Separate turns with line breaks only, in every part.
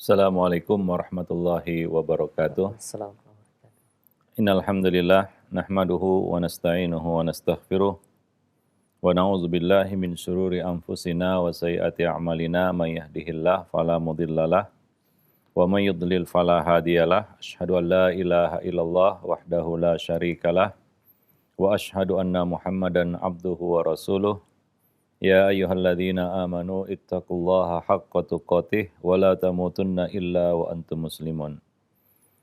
Assalamualaikum warahmatullahi wabarakatuh.
Waalaikumsalam warahmatullahi wabarakatuh.
Innal hamdalillah nahmaduhu wa nasta'inuhu wa nastaghfiruh wa na'udzu billahi min syururi anfusina wa sayyiati a'malina may yahdihillahu fala mudhillalah wa may yudlil fala hadiyalah. Asyhadu an la ilaha illallah wahdahu la syarikalah wa asyhadu anna Muhammadan abduhu wa rasuluh. Ya ayyuhalladzina amanu ittaqullaha haqqa tuqatih wa la tamutunna illa wa antum muslimun.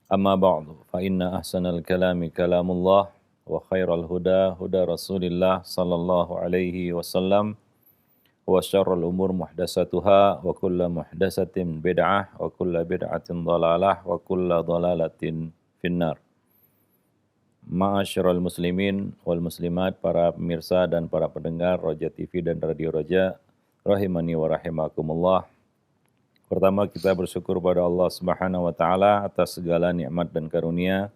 Amma ba'du, fa inna ahsanal kalami kalamullah wa khairal huda huda Rasulillah sallallahu alaihi wasallam wa syarrul umur muhdatsatuha wa kullu muhdatsatin bid'ah wa kullu bid'atin dhalalah wa kullu dhalalatin finnar. Ma'asyiral muslimin wal muslimat, para pemirsa dan para pendengar Roja TV dan Radio Roja, rahimani wa rahimakumullah. Pertama, kita bersyukur pada Allah Subhanahu wa taala atas segala nikmat dan karunia.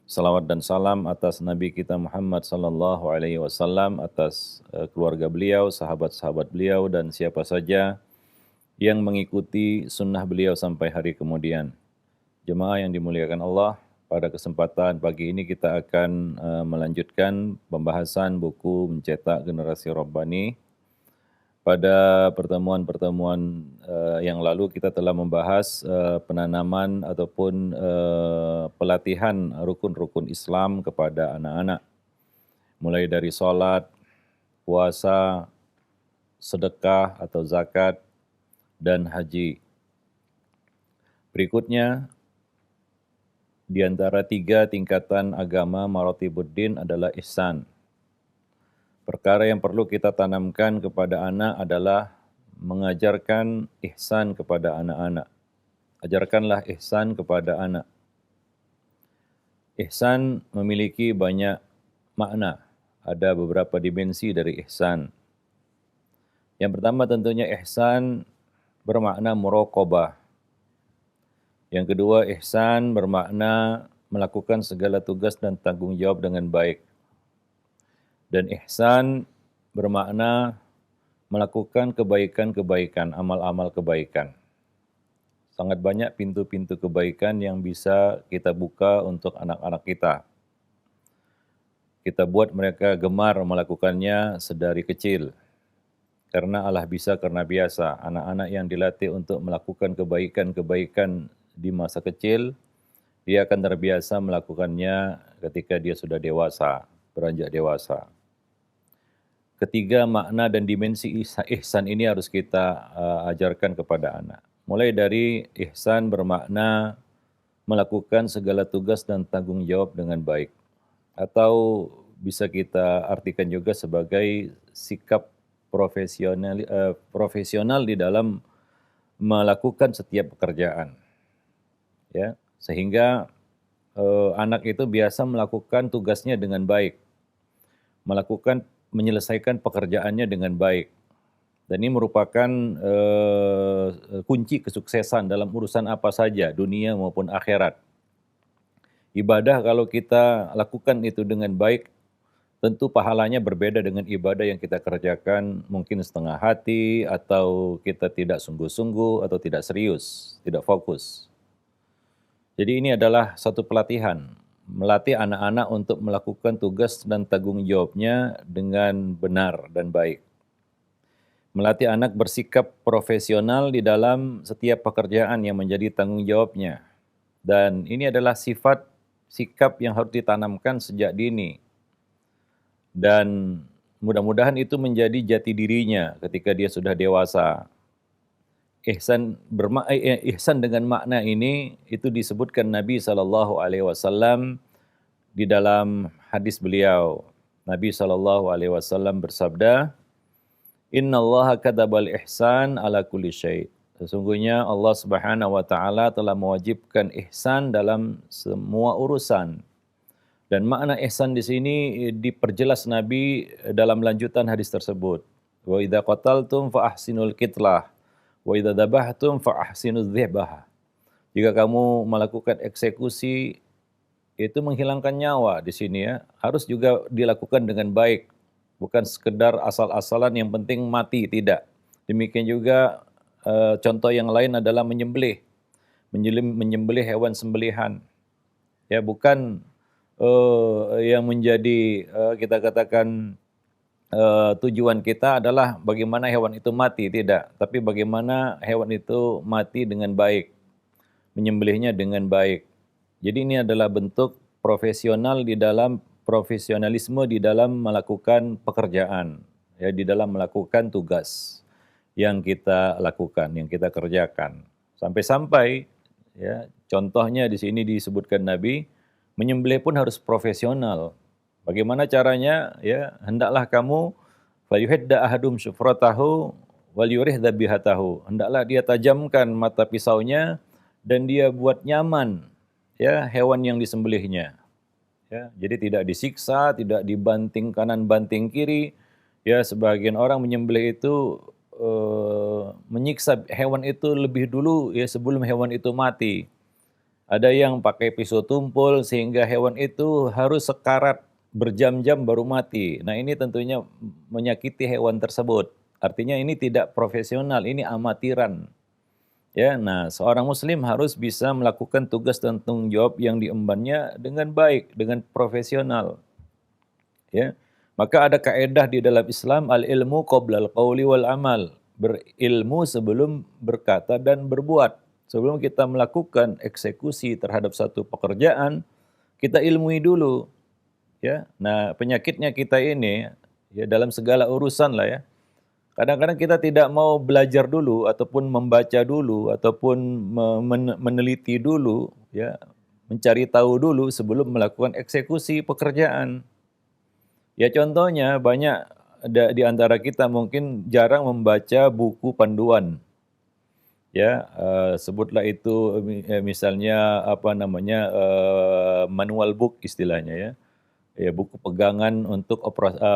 Salawat dan salam atas Nabi kita Muhammad sallallahu alaihi wasallam, atas keluarga beliau, sahabat-sahabat beliau dan siapa saja yang mengikuti sunnah beliau sampai hari kemudian. Jemaah yang dimuliakan Allah, pada kesempatan pagi ini kita akan melanjutkan pembahasan buku Mencetak Generasi Rabbani. Pada pertemuan-pertemuan yang lalu kita telah membahas penanaman ataupun pelatihan rukun-rukun Islam kepada anak-anak. Mulai dari sholat, puasa, sedekah atau zakat, dan haji. Berikutnya, di antara 3 tingkatan agama maratibuddin adalah ihsan. Perkara yang perlu kita tanamkan kepada anak adalah mengajarkan ihsan kepada anak-anak. Ajarkanlah ihsan kepada anak. Ihsan memiliki banyak makna. Ada beberapa dimensi dari ihsan. Yang pertama tentunya ihsan bermakna muraqabah. Yang kedua, ihsan bermakna melakukan segala tugas dan tanggung jawab dengan baik. Dan ihsan bermakna melakukan kebaikan-kebaikan, amal-amal kebaikan. Sangat banyak pintu-pintu kebaikan yang bisa kita buka untuk anak-anak kita. Kita buat mereka gemar melakukannya sedari kecil. Karena Allah bisa karena biasa. Anak-anak yang dilatih untuk melakukan kebaikan-kebaikan di masa kecil, dia akan terbiasa melakukannya ketika dia sudah dewasa, beranjak dewasa. Ketiga, makna dan dimensi ihsan ini harus kita ajarkan kepada anak. Mulai dari ihsan bermakna melakukan segala tugas dan tanggung jawab dengan baik. Atau bisa kita artikan juga sebagai sikap profesional di dalam melakukan setiap pekerjaan. Ya, sehingga anak itu biasa melakukan tugasnya dengan baik, menyelesaikan pekerjaannya dengan baik, dan ini merupakan kunci kesuksesan dalam urusan apa saja, dunia maupun akhirat. Ibadah kalau kita lakukan itu dengan baik, tentu pahalanya berbeda dengan ibadah yang kita kerjakan mungkin setengah hati, atau kita tidak sungguh-sungguh, atau tidak serius, tidak fokus. Jadi ini adalah satu pelatihan, melatih anak-anak untuk melakukan tugas dan tanggung jawabnya dengan benar dan baik. Melatih anak bersikap profesional di dalam setiap pekerjaan yang menjadi tanggung jawabnya. Dan ini adalah sikap yang harus ditanamkan sejak dini. Dan mudah-mudahan itu menjadi jati dirinya ketika dia sudah dewasa. Ihsan dengan makna ini itu disebutkan Nabi SAW di dalam hadis beliau. Nabi SAW bersabda, Innallaha katabal ihsan ala kulli syai'. Sesungguhnya Allah Subhanahu wa taala telah mewajibkan ihsan dalam semua urusan. Dan makna ihsan di sini diperjelas Nabi dalam lanjutan hadis tersebut. Wa idza qataltum fa ahsinul qitlah. Wa idza dzabhtum fa ahsinuz dzibhah. Jika kamu melakukan eksekusi, itu menghilangkan nyawa di sini ya, harus juga dilakukan dengan baik. Bukan sekedar asal-asalan yang penting mati, tidak. Demikian juga contoh yang lain adalah menyembelih. menyembelih hewan sembelihan. Ya, bukan yang menjadi kita katakan tujuan kita adalah bagaimana hewan itu mati, tidak. Tapi bagaimana hewan itu mati dengan baik, menyembelihnya dengan baik. Jadi ini adalah bentuk profesionalisme di dalam melakukan pekerjaan, ya, di dalam melakukan tugas yang kita lakukan, yang kita kerjakan. Sampai-sampai, ya, contohnya di sini disebutkan Nabi, menyembelih pun harus profesional. Bagaimana caranya? Ya, hendaklah kamu fayuhidda ahadum syufratahu wal yurih dzabihatahu. Hendaklah dia tajamkan mata pisaunya dan dia buat nyaman, ya, hewan yang disembelihnya. Ya, jadi tidak disiksa, tidak dibanting kanan banting kiri. Ya, sebagian orang menyembelih itu menyiksa hewan itu lebih dulu, ya, sebelum hewan itu mati. Ada yang pakai pisau tumpul sehingga hewan itu harus sekarat berjam-jam baru mati. Nah, ini tentunya menyakiti hewan tersebut. Artinya ini tidak profesional, ini amatiran. Ya, nah, seorang muslim harus bisa melakukan tugas dan tanggung jawab yang diembannya dengan baik, dengan profesional. Ya. Maka ada kaedah di dalam Islam, al-ilmu qoblal qawli wal amal. Berilmu sebelum berkata dan berbuat. Sebelum kita melakukan eksekusi terhadap satu pekerjaan, kita ilmui dulu. Ya. Nah, penyakitnya kita ini, ya, dalam segala urusan lah, ya. Kadang-kadang kita tidak mau belajar dulu ataupun membaca dulu ataupun meneliti dulu, ya, mencari tahu dulu sebelum melakukan eksekusi pekerjaan. Ya, contohnya banyak di antara kita mungkin jarang membaca buku panduan. Ya, sebutlah itu misalnya apa namanya manual book istilahnya, ya. Ya, buku pegangan untuk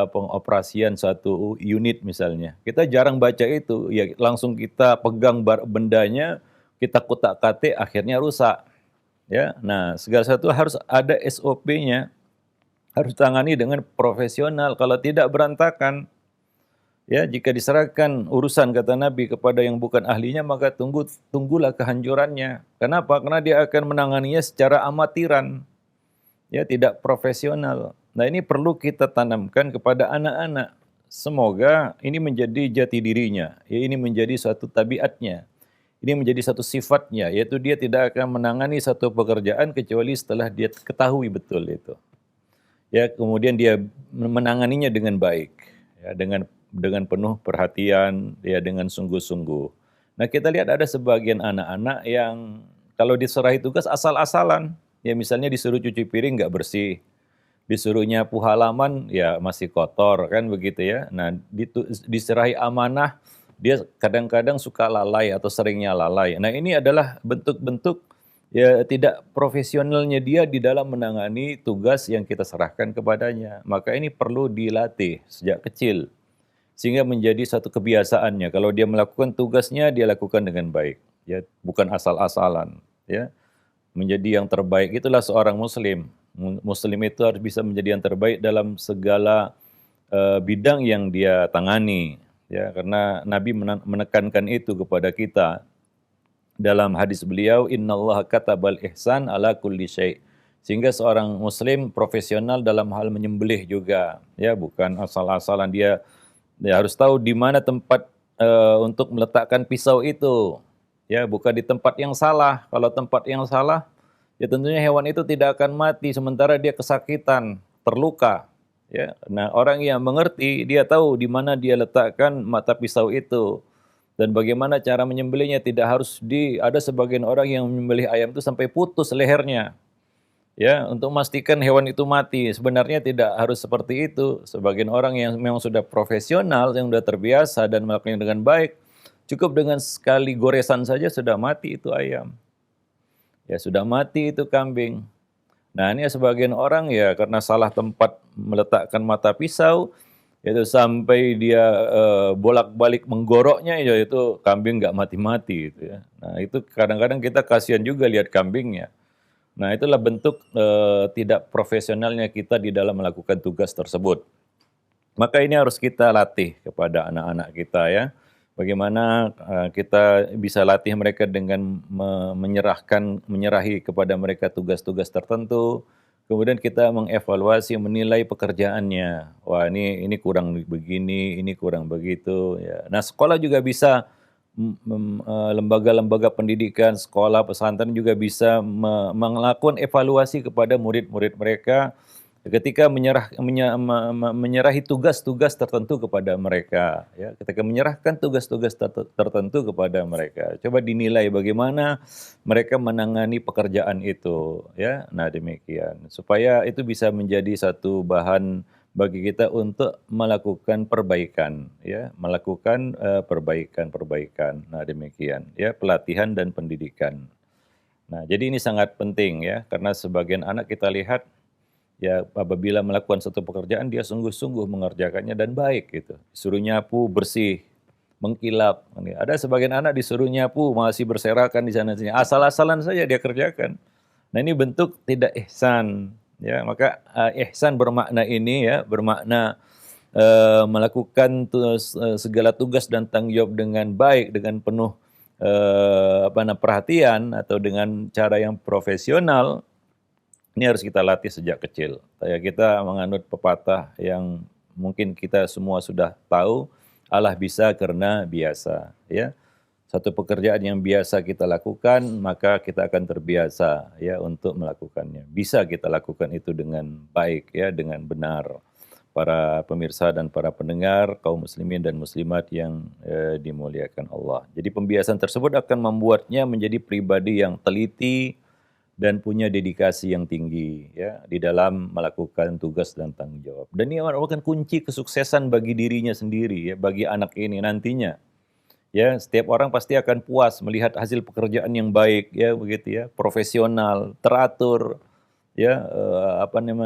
pengoperasian suatu unit misalnya. Kita jarang baca itu, ya, langsung kita pegang bendanya, kita kutak-katik, akhirnya rusak. Ya, nah, segala sesuatu harus ada SOP-nya, harus tangani dengan profesional. Kalau tidak berantakan, ya, jika diserahkan urusan kata Nabi kepada yang bukan ahlinya, maka tunggulah kehancurannya. Kenapa? Karena dia akan menanganinya secara amatiran. Ya, tidak profesional. Nah, ini perlu kita tanamkan kepada anak-anak. Semoga ini menjadi jati dirinya, ya, ini menjadi suatu tabiatnya, ini menjadi satu sifatnya, yaitu dia tidak akan menangani satu pekerjaan kecuali setelah dia ketahui betul itu. Ya, kemudian dia menanganinya dengan baik, ya, dengan penuh perhatian, ya, dengan sungguh-sungguh. Nah, kita lihat ada sebagian anak-anak yang kalau diserahi tugas asal-asalan. Ya, misalnya disuruh cuci piring nggak bersih, disuruh nyapu halaman ya masih kotor, kan begitu, ya. Nah, diserahi amanah, dia kadang-kadang suka lalai atau seringnya lalai. Nah, ini adalah bentuk-bentuk, ya, tidak profesionalnya dia di dalam menangani tugas yang kita serahkan kepadanya. Maka ini perlu dilatih sejak kecil sehingga menjadi satu kebiasaannya. Kalau dia melakukan tugasnya, dia lakukan dengan baik, ya, bukan asal-asalan, ya. Menjadi yang terbaik itulah seorang muslim. Muslim itu harus bisa menjadi yang terbaik dalam segala bidang yang dia tangani, ya, karena Nabi menekankan itu kepada kita dalam hadis beliau, innallaha katabal ihsan ala kulli syai'. Sehingga seorang muslim profesional dalam hal menyembelih juga, ya, bukan asal-asalan. Dia harus tahu di mana tempat untuk meletakkan pisau itu. Ya, bukan di tempat yang salah. Kalau tempat yang salah, ya tentunya hewan itu tidak akan mati sementara dia kesakitan, terluka. Ya, nah, orang yang mengerti, dia tahu di mana dia letakkan mata pisau itu dan bagaimana cara menyembelihnya. Tidak harus ada sebagian orang yang menyembelih ayam itu sampai putus lehernya. Ya, untuk memastikan hewan itu mati. Sebenarnya tidak harus seperti itu. Sebagian orang yang memang sudah profesional, yang sudah terbiasa dan melakukannya dengan baik, cukup dengan sekali goresan saja sudah mati itu ayam. Ya, sudah mati itu kambing. Nah, ini sebagian orang ya karena salah tempat meletakkan mata pisau, itu sampai dia bolak-balik menggoroknya, ya, itu kambing nggak mati-mati itu, ya. Nah, itu kadang-kadang kita kasihan juga lihat kambingnya. Nah, itulah bentuk tidak profesionalnya kita di dalam melakukan tugas tersebut. Maka ini harus kita latih kepada anak-anak kita, ya. Bagaimana kita bisa latih mereka dengan menyerahi kepada mereka tugas-tugas tertentu, kemudian kita mengevaluasi, menilai pekerjaannya. Wah, ini kurang begini, ini kurang begitu, ya. Nah, sekolah juga bisa, lembaga-lembaga pendidikan, sekolah, pesantren juga bisa melakukan evaluasi kepada murid-murid mereka ketika menyerahi tugas-tugas tertentu kepada mereka, ya. Ketika menyerahkan tugas-tugas tertentu kepada mereka, coba dinilai bagaimana mereka menangani pekerjaan itu, ya. Nah, demikian. Supaya itu bisa menjadi satu bahan bagi kita untuk melakukan perbaikan, ya, melakukan, perbaikan-perbaikan. Nah, demikian, ya, pelatihan dan pendidikan. Nah, jadi ini sangat penting, ya, karena sebagian anak kita lihat, ya, apabila melakukan satu pekerjaan dia sungguh-sungguh mengerjakannya dan baik gitu. Disuruh nyapu bersih, mengkilap. Ada sebagian anak disuruh nyapu masih berserakan di sana sini. Asal-asalan saja dia kerjakan. Nah, ini bentuk tidak ihsan, ya. Maka ihsan bermakna ini, ya, bermakna melakukan segala tugas dan tanggung jawab dengan baik, dengan penuh perhatian atau dengan cara yang profesional. Ini harus kita latih sejak kecil. Kayak kita menganut pepatah yang mungkin kita semua sudah tahu, Allah bisa karena biasa, ya. Satu pekerjaan yang biasa kita lakukan, maka kita akan terbiasa, ya, untuk melakukannya. Bisa kita lakukan itu dengan baik, ya, dengan benar. Para pemirsa dan para pendengar, kaum muslimin dan muslimat yang dimuliakan Allah. Jadi pembiasaan tersebut akan membuatnya menjadi pribadi yang teliti dan punya dedikasi yang tinggi, ya, di dalam melakukan tugas dan tanggung jawab. Dan ini merupakan kunci kesuksesan bagi dirinya sendiri, ya, bagi anak ini nantinya. Ya, setiap orang pasti akan puas melihat hasil pekerjaan yang baik, ya, begitu, ya, profesional, teratur, ya,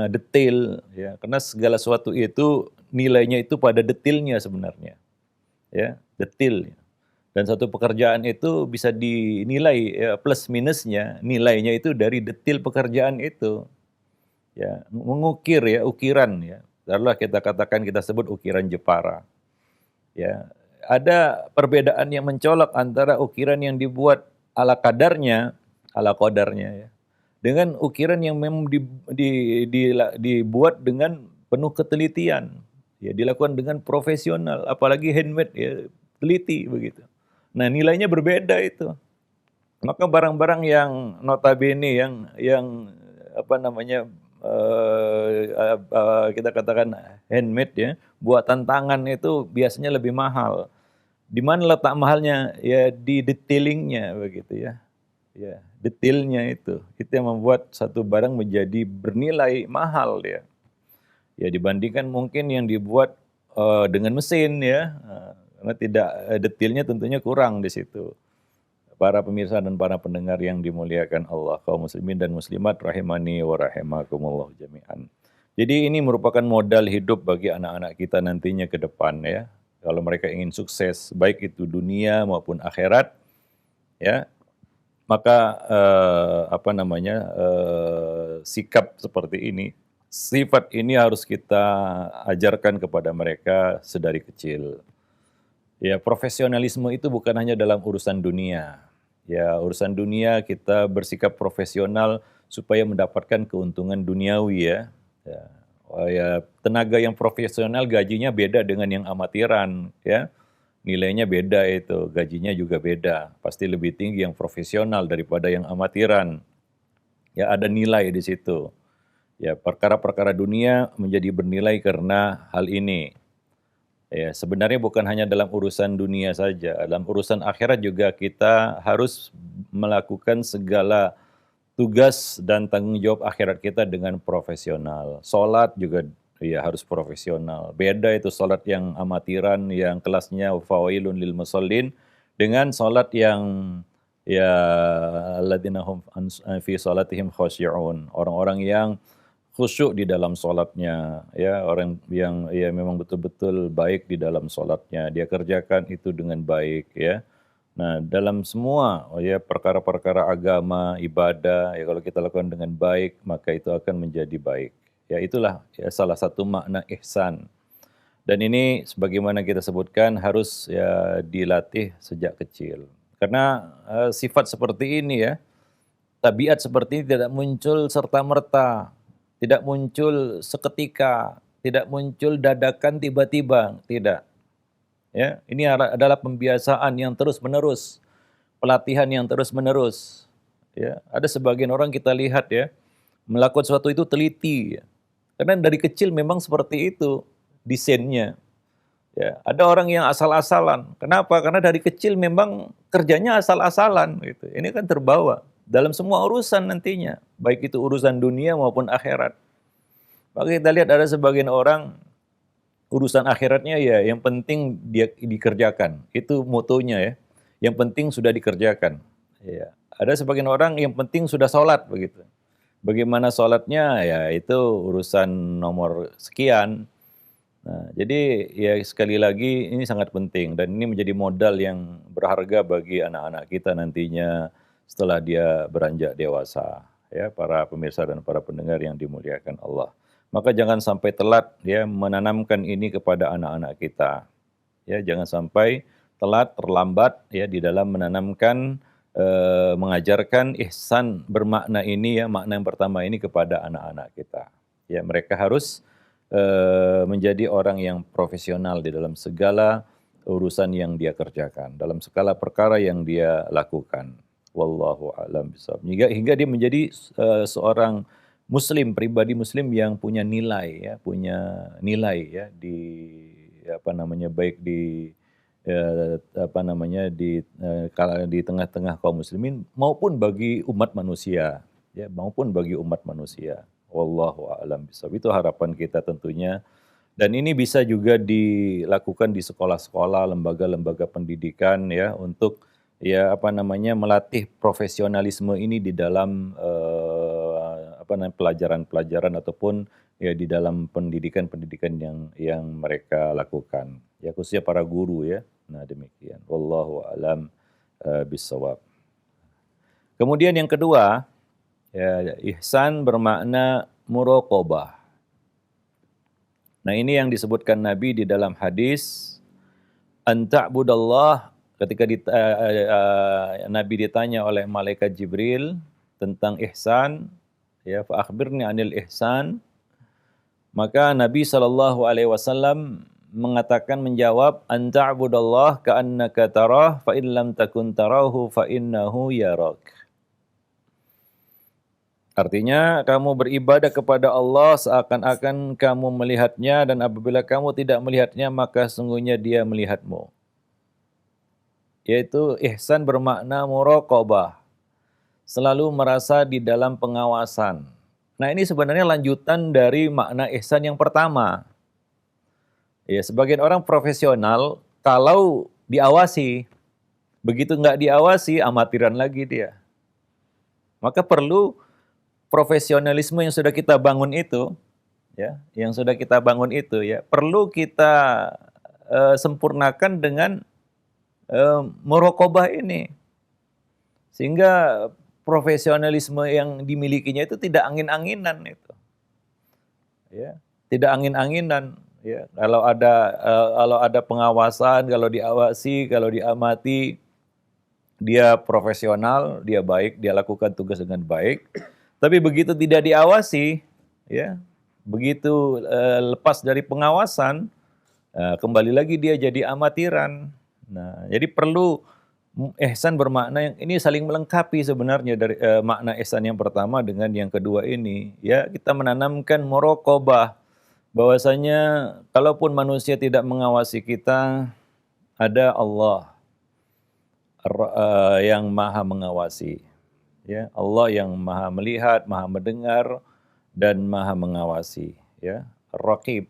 detail, ya. Karena segala sesuatu itu nilainya itu pada detailnya sebenarnya, ya, detail. Dan satu pekerjaan itu bisa dinilai, ya, plus minusnya, nilainya itu dari detail pekerjaan itu. Ya, mengukir, ya, ukiran, ya. Taruhlah kita katakan, kita sebut ukiran Jepara. Ya, ada perbedaan yang mencolok antara ukiran yang dibuat ala qadarnya, ya, dengan ukiran yang memang dibuat dengan penuh ketelitian, ya, dilakukan dengan profesional, apalagi handmade, ya, teliti begitu. Nah, nilainya berbeda itu. Maka barang-barang yang notabene yang apa namanya, kita katakan handmade, ya, buatan tangan itu biasanya lebih mahal. Di mana letak mahalnya? Ya, di detailingnya begitu, ya. Ya, detailnya itu. Itu yang membuat satu barang menjadi bernilai mahal, ya. Ya, dibandingkan mungkin yang dibuat dengan mesin, ya. Karena tidak, detailnya tentunya kurang di situ. Para pemirsa dan para pendengar yang dimuliakan Allah, kaum muslimin dan muslimat rahimani wa rahimakumullah jami'an. Jadi ini merupakan modal hidup bagi anak-anak kita nantinya ke depan, ya. Kalau mereka ingin sukses, baik itu dunia maupun akhirat, ya, maka sikap seperti ini, sifat ini harus kita ajarkan kepada mereka sedari kecil. Ya, profesionalisme itu bukan hanya dalam urusan dunia. Ya, urusan dunia kita bersikap profesional supaya mendapatkan keuntungan duniawi, ya. Ya, ya, tenaga yang profesional gajinya beda dengan yang amatiran, ya. Nilainya beda itu, gajinya juga beda. Pasti lebih tinggi yang profesional daripada yang amatiran. Ya, ada nilai di situ. Ya, perkara-perkara dunia menjadi bernilai karena hal ini. Ya, sebenarnya bukan hanya dalam urusan dunia saja, dalam urusan akhirat juga kita harus melakukan segala tugas dan tanggung jawab akhirat kita dengan profesional. Salat juga, ya, harus profesional. Beda itu salat yang amatiran, yang kelasnya fawailun lil musallin, dengan salat yang, ya, alladzina hum fi salatihim khasyi'un. Orang-orang yang khusyuk di dalam sholatnya, ya, orang yang, ya, memang betul-betul baik di dalam sholatnya, dia kerjakan itu dengan baik, ya. Nah, dalam semua, ya, perkara-perkara agama, ibadah, ya, kalau kita lakukan dengan baik, maka itu akan menjadi baik. Ya, itulah, ya, salah satu makna ihsan. Dan ini sebagaimana kita sebutkan harus ya dilatih sejak kecil. Karena sifat seperti ini ya, tabiat seperti ini tidak muncul serta-merta, tidak muncul seketika, tidak muncul dadakan tiba-tiba, tidak. Ya, ini adalah pembiasaan yang terus-menerus, pelatihan yang terus-menerus. Ya, ada sebagian orang kita lihat ya, melakukan sesuatu itu teliti. Ya. Karena dari kecil memang seperti itu desainnya. Ya, ada orang yang asal-asalan. Kenapa? Karena dari kecil memang kerjanya asal-asalan gitu. Ini kan terbawa dalam semua urusan nantinya, baik itu urusan dunia maupun akhirat. Maka kita lihat ada sebagian orang urusan akhiratnya ya yang penting dia dikerjakan. Itu motonya ya. Yang penting sudah dikerjakan. Ya. Ada sebagian orang yang penting sudah sholat begitu. Bagaimana sholatnya ya itu urusan nomor sekian. Nah, jadi ya sekali lagi ini sangat penting dan ini menjadi modal yang berharga bagi anak-anak kita nantinya setelah dia beranjak dewasa. Ya, para pemirsa dan para pendengar yang dimuliakan Allah. Maka jangan sampai telat ya menanamkan ini kepada anak-anak kita. Ya, jangan sampai telat, terlambat ya di dalam menanamkan mengajarkan ihsan bermakna ini ya, makna yang pertama ini kepada anak-anak kita. Ya, mereka harus menjadi orang yang profesional di dalam segala urusan yang dia kerjakan, dalam segala perkara yang dia lakukan. Wallahu a'lam bishawab. Hingga dia menjadi seorang muslim, pribadi muslim yang punya nilai ya, punya nilai ya di apa namanya baik di apa namanya di tengah-tengah kaum muslimin maupun bagi umat manusia ya, maupun bagi umat manusia. Wallahu a'lam bishawab. Itu harapan kita tentunya. Dan ini bisa juga dilakukan di sekolah-sekolah, lembaga-lembaga pendidikan ya untuk ya apa namanya melatih profesionalisme ini di dalam apa namanya pelajaran-pelajaran ataupun ya di dalam pendidikan-pendidikan yang mereka lakukan. Ya khususnya para guru ya. Nah demikian. Wallahu a'lam bishawab. Kemudian yang kedua, ya, ihsan bermakna muraqabah. Nah ini yang disebutkan Nabi di dalam hadis, anta'budallah ketika Nabi ditanya oleh malaikat Jibril tentang ihsan, ya fa akhbirni anil ihsan, maka Nabi SAW mengatakan menjawab, anta'budallah ka'annaka tarah fa in lam takun tarahu fa innahu yarak. Artinya kamu beribadah kepada Allah seakan-akan kamu melihatnya dan apabila kamu tidak melihatnya maka sungguhnya dia melihatmu. Yaitu ihsan bermakna muraqabah. Selalu merasa di dalam pengawasan. Nah ini sebenarnya lanjutan dari makna ihsan yang pertama. Ya, sebagian orang profesional kalau diawasi, begitu nggak diawasi amatiran lagi dia. Maka perlu profesionalisme yang sudah kita bangun itu, ya, yang sudah kita bangun itu, ya, perlu kita sempurnakan dengan muraqabah ini, sehingga profesionalisme yang dimilikinya itu tidak angin-anginan itu, ya, tidak angin-anginan, ya. Kalau ada pengawasan, kalau diawasi, kalau diamati, dia profesional, dia baik, dia lakukan tugas dengan baik. Tapi begitu tidak diawasi, ya, begitu lepas dari pengawasan, kembali lagi dia jadi amatiran. Nah, jadi perlu ihsan bermakna yang ini saling melengkapi sebenarnya dari makna ihsan yang pertama dengan yang kedua ini. Ya, kita menanamkan muraqabah bahwasanya kalaupun manusia tidak mengawasi kita, ada Allah yang maha mengawasi. Ya, Allah yang maha melihat, maha mendengar, dan maha mengawasi. Ya, Ar-Raqib,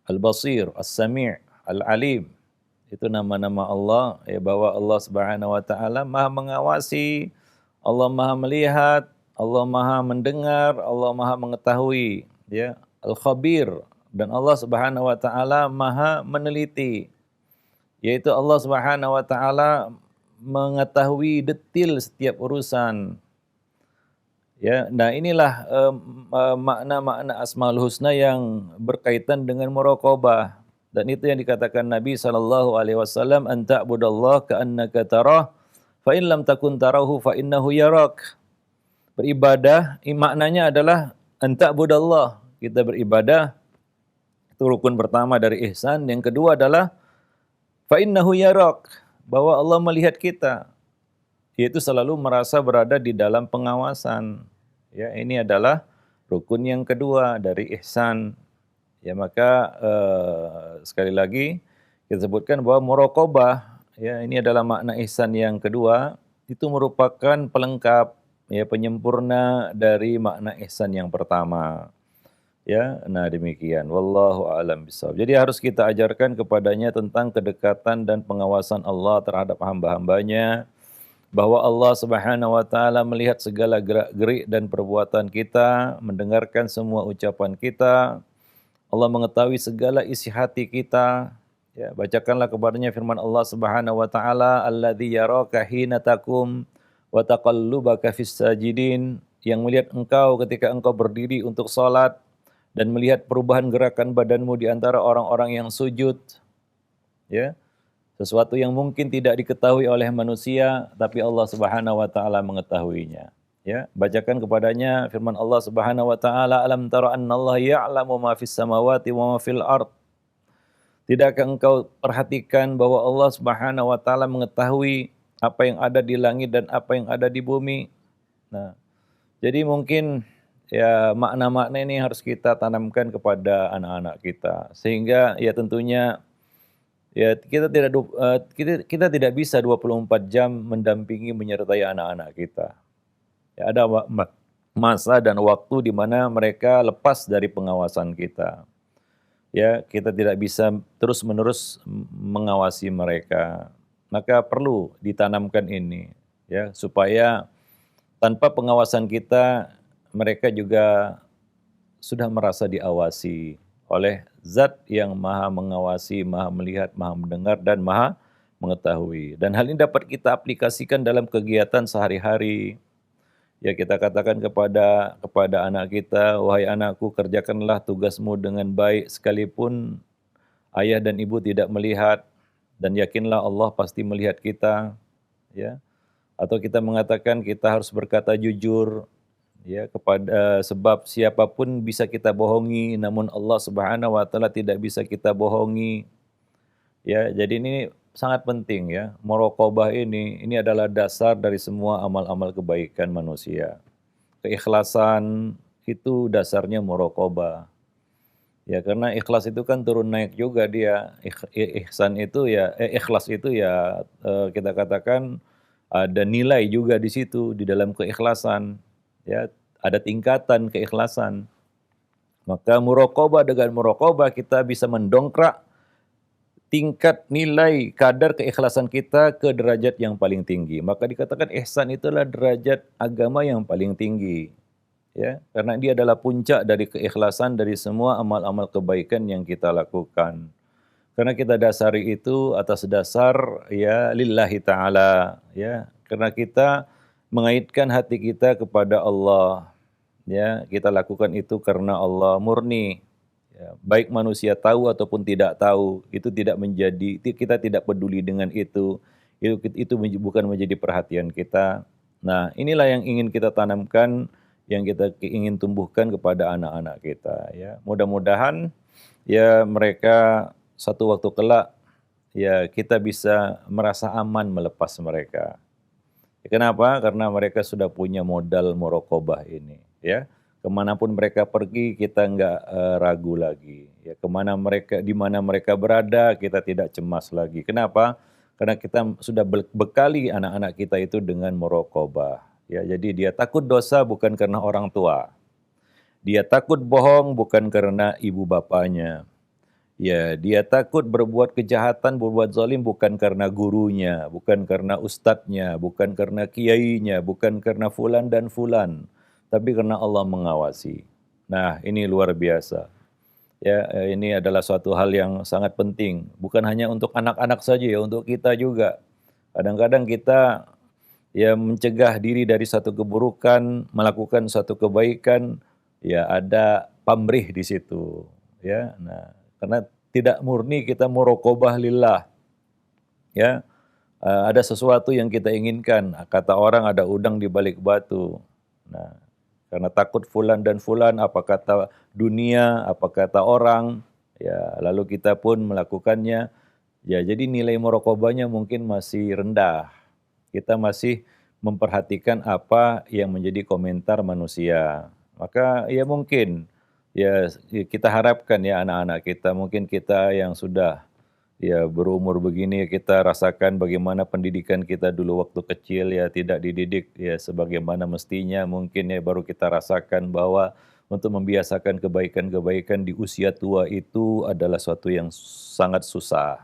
Al-Basir, As-Sami', Al-Alim. Itu nama-nama Allah, ya, bahwa Allah Subhanahu wa taala maha mengawasi, Allah maha melihat, Allah maha mendengar, Allah maha mengetahui, ya. Al-Khabir, dan Allah Subhanahu wa taala maha meneliti. Yaitu Allah Subhanahu wa taala mengetahui detil setiap urusan. Ya, nah inilah makna-makna Asmaul Husna yang berkaitan dengan muraqabah. Dan itu yang dikatakan Nabi sallallahu alaihi wasallam, "An ta'budallaha ka'annaka tarah, fa in lam takun tarahu fa innahu yarak." Beribadah, maknanya adalah an ta'budallah. Kita beribadah, itu rukun pertama dari ihsan. Yang kedua adalah fa innahu yarak, bahwa Allah melihat kita. Yaitu selalu merasa berada di dalam pengawasan. Ya, ini adalah rukun yang kedua dari ihsan. Ya, maka sekali lagi kita sebutkan bahwa muraqabah, ya, ini adalah makna ihsan yang kedua, itu merupakan pelengkap, ya, penyempurna dari makna ihsan yang pertama. Ya, nah demikian. Wallahu a'lam bishawab. Jadi harus kita ajarkan kepadanya tentang kedekatan dan pengawasan Allah terhadap hamba-hambanya, bahwa Allah Subhanahu wa taala melihat segala gerak-gerik dan perbuatan kita, mendengarkan semua ucapan kita. Allah mengetahui segala isi hati kita. Ya, bacakanlah kepadanya firman Allah Subhanahu wa taala, "Alladzi yaraka hina taqum wa taqallubaka fis sajidin", yang melihat engkau ketika engkau berdiri untuk salat dan melihat perubahan gerakan badanmu di antara orang-orang yang sujud. Ya, sesuatu yang mungkin tidak diketahui oleh manusia, tapi Allah Subhanahu wa taala mengetahuinya. Ya, bacakan kepadanya firman Allah Subhanahu wa taala, "Alam tara annallaha ya'lamu ma fis samawati wa ma fil ard." Tidakkah engkau perhatikan bahwa Allah Subhanahu wa taala mengetahui apa yang ada di langit dan apa yang ada di bumi? Nah, jadi mungkin ya makna-makna ini harus kita tanamkan kepada anak-anak kita, sehingga ya tentunya ya, kita tidak bisa 24 jam mendampingi, menyertai anak-anak kita. Ya, ada masa dan waktu di mana mereka lepas dari pengawasan kita. Ya, kita tidak bisa terus-menerus mengawasi mereka. Maka perlu ditanamkan ini, ya, supaya tanpa pengawasan kita, mereka juga sudah merasa diawasi oleh Zat yang Maha mengawasi, Maha melihat, Maha mendengar, dan Maha mengetahui. Dan hal ini dapat kita aplikasikan dalam kegiatan sehari-hari. Ya, kita katakan kepada anak kita, "Wahai anakku, kerjakanlah tugasmu dengan baik sekalipun ayah dan ibu tidak melihat, dan yakinlah Allah pasti melihat kita." Ya. Atau kita mengatakan kita harus berkata jujur, ya, kepada sebab siapapun bisa kita bohongi, namun Allah Subhanahu wa taala tidak bisa kita bohongi. Ya, jadi ini sangat penting, ya. Muraqabah ini adalah dasar dari semua amal-amal kebaikan manusia. Keikhlasan itu dasarnya muraqabah. Ya, karena ikhlas itu kan turun naik juga dia. Ihsan itu ya, ikhlas itu ya, kita katakan ada nilai juga di situ di dalam keikhlasan. Ya, ada tingkatan keikhlasan. Maka muraqabah, dengan muraqabah kita bisa mendongkrak tingkat nilai kadar keikhlasan kita ke derajat yang paling tinggi. Maka dikatakan ihsan itulah derajat agama yang paling tinggi. Ya, karena dia adalah puncak dari keikhlasan dari semua amal-amal kebaikan yang kita lakukan. Karena kita dasari itu atas dasar ya lillahi ta'ala, ya. Karena kita mengaitkan hati kita kepada Allah, ya. Kita lakukan itu karena Allah murni. Ya, baik manusia tahu ataupun tidak tahu, itu tidak menjadi, kita tidak peduli dengan itu. Itu bukan menjadi perhatian kita. Nah, inilah yang ingin kita tanamkan, yang kita ingin tumbuhkan kepada anak-anak kita, ya. Mudah-mudahan ya mereka satu waktu kelak ya kita bisa merasa aman melepas mereka. Kenapa? Karena mereka sudah punya modal muraqabah ini, ya. Kemanapun mereka pergi, kita nggak ragu lagi. Ya, di mana mereka berada, kita tidak cemas lagi. Kenapa? Karena kita sudah bekali anak-anak kita itu dengan muraqabah. Ya, jadi dia takut dosa bukan karena orang tua. Dia takut bohong bukan karena ibu bapaknya. Ya, dia takut berbuat kejahatan, berbuat zalim bukan karena gurunya, bukan karena ustadznya, bukan karena kiainya, bukan karena fulan dan fulan, tapi karena Allah mengawasi. Nah, ini luar biasa. Ya, ini adalah suatu hal yang sangat penting, bukan hanya untuk anak-anak saja ya, untuk kita juga. Kadang-kadang kita ya mencegah diri dari satu keburukan, melakukan suatu kebaikan, ya ada pamrih di situ, ya. Nah, karena tidak murni kita muraqabah lillah, ya. Ada sesuatu yang kita inginkan, kata orang ada udang di balik batu. Nah, karena takut fulan dan fulan, apa kata dunia, apa kata orang, ya lalu kita pun melakukannya. Ya, jadi nilai muraqabahnya mungkin masih rendah. Kita masih memperhatikan apa yang menjadi komentar manusia. Maka ya mungkin ya kita harapkan ya anak-anak kita, mungkin kita yang sudah ya berumur begini kita rasakan bagaimana pendidikan kita dulu waktu kecil ya tidak dididik ya sebagaimana mestinya, mungkin ya baru kita rasakan bahwa untuk membiasakan kebaikan-kebaikan di usia tua itu adalah suatu yang sangat susah.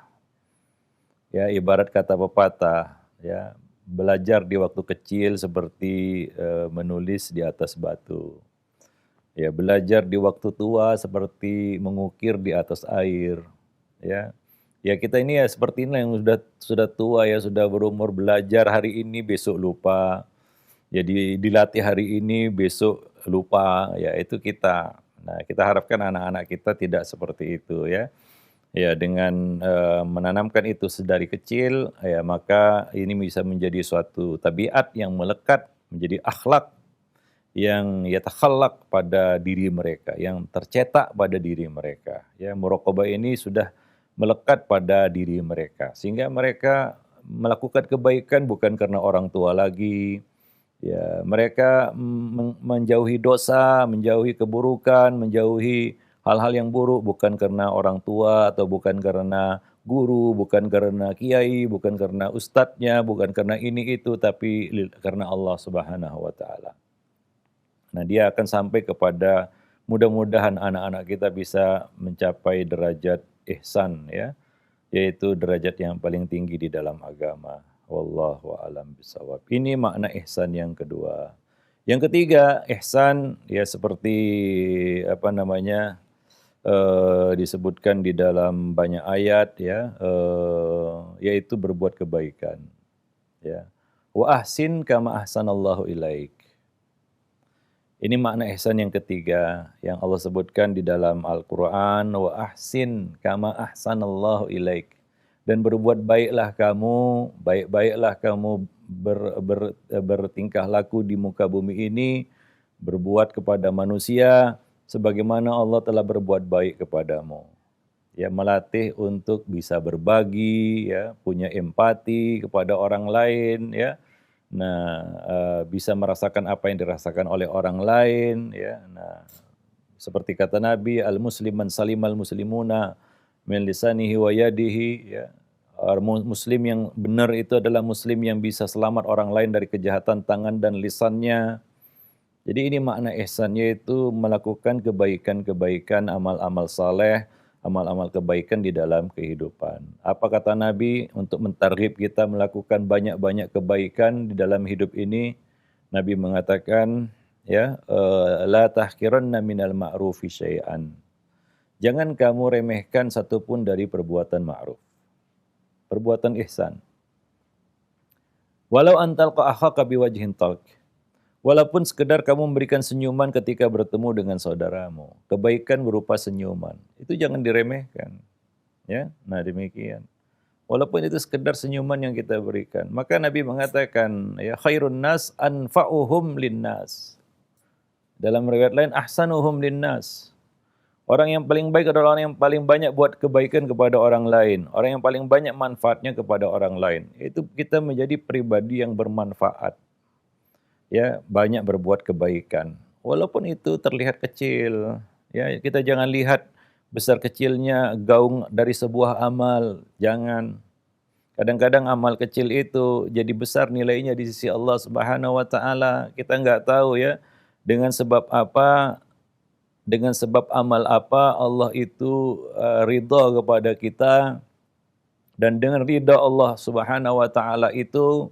Ya, ibarat kata pepatah, ya, belajar di waktu kecil seperti menulis di atas batu. Ya, belajar di waktu tua seperti mengukir di atas air. Ya, ya kita ini ya seperti ini yang sudah tua ya, sudah berumur, belajar hari ini besok lupa. Jadi dilatih hari ini besok lupa. Ya itu kita. Nah, kita harapkan anak-anak kita tidak seperti itu ya. Ya, dengan menanamkan itu sedari kecil, ya maka ini bisa menjadi suatu tabiat yang melekat, menjadi akhlak yang yatakhallaq pada diri mereka, yang tercetak pada diri mereka. Ya, muraqabah ini sudah melekat pada diri mereka, sehingga mereka melakukan kebaikan bukan karena orang tua lagi, ya, mereka menjauhi dosa, menjauhi keburukan, menjauhi hal-hal yang buruk bukan karena orang tua atau bukan karena guru, bukan karena kiai, bukan karena ustadznya, bukan karena ini itu, tapi karena Allah Subhanahu wa taala. Nah, dia akan sampai kepada mudah-mudahan anak-anak kita bisa mencapai derajat ihsan ya, yaitu derajat yang paling tinggi di dalam agama. Wallahu a'lam bishawab. Ini makna ihsan yang kedua. Yang ketiga, ihsan ya seperti apa namanya disebutkan di dalam banyak ayat ya, yaitu berbuat kebaikan. Ya. Wa ahsin kama ahsanallahu ilaik. Ini makna ihsan yang ketiga yang Allah sebutkan di dalam Al-Quran. Wa ahsin kama ahsanallahu ilaik. Dan berbuat baiklah kamu, baik-baiklah kamu bertingkah laku di muka bumi ini, berbuat kepada manusia, sebagaimana Allah telah berbuat baik kepadamu. Ya, melatih untuk bisa berbagi, ya, punya empati kepada orang lain, ya. Nah, bisa merasakan apa yang dirasakan oleh orang lain, ya. Nah, seperti kata Nabi, al-muslim man salimal muslimuna min lisanihi wa yadihi, ya. Muslim yang benar itu adalah muslim yang bisa selamat orang lain dari kejahatan tangan dan lisannya. Jadi ini makna ihsan, yaitu melakukan kebaikan-kebaikan, amal-amal saleh, amal-amal kebaikan di dalam kehidupan. Apa kata Nabi untuk mentarghib kita melakukan banyak-banyak kebaikan di dalam hidup ini? Nabi mengatakan, ya, la tahqiranna minal ma'rufi syai'an. Jangan kamu remehkan satupun dari perbuatan ma'ruf. Perbuatan ihsan. Walau antalqa akhaka biwajhin talq. Walaupun sekedar kamu memberikan senyuman ketika bertemu dengan saudaramu. Kebaikan berupa senyuman. Itu jangan diremehkan. Ya, nah demikian. Walaupun itu sekedar senyuman yang kita berikan. Maka Nabi mengatakan, ya khairun nas anfa'uhum linnas. Dalam riwayat lain, ahsanuhum linnas. Orang yang paling baik adalah orang yang paling banyak buat kebaikan kepada orang lain. Orang yang paling banyak manfaatnya kepada orang lain. Itu kita menjadi pribadi yang bermanfaat. Ya, banyak berbuat kebaikan. Walaupun itu terlihat kecil, ya kita jangan lihat besar kecilnya gaung dari sebuah amal, jangan. Kadang-kadang amal kecil itu jadi besar nilainya di sisi Allah Subhanahu wa taala. Kita nggak tahu ya dengan sebab apa, dengan sebab amal apa Allah itu ridha kepada kita, dan dengan ridha Allah Subhanahu wa taala itu,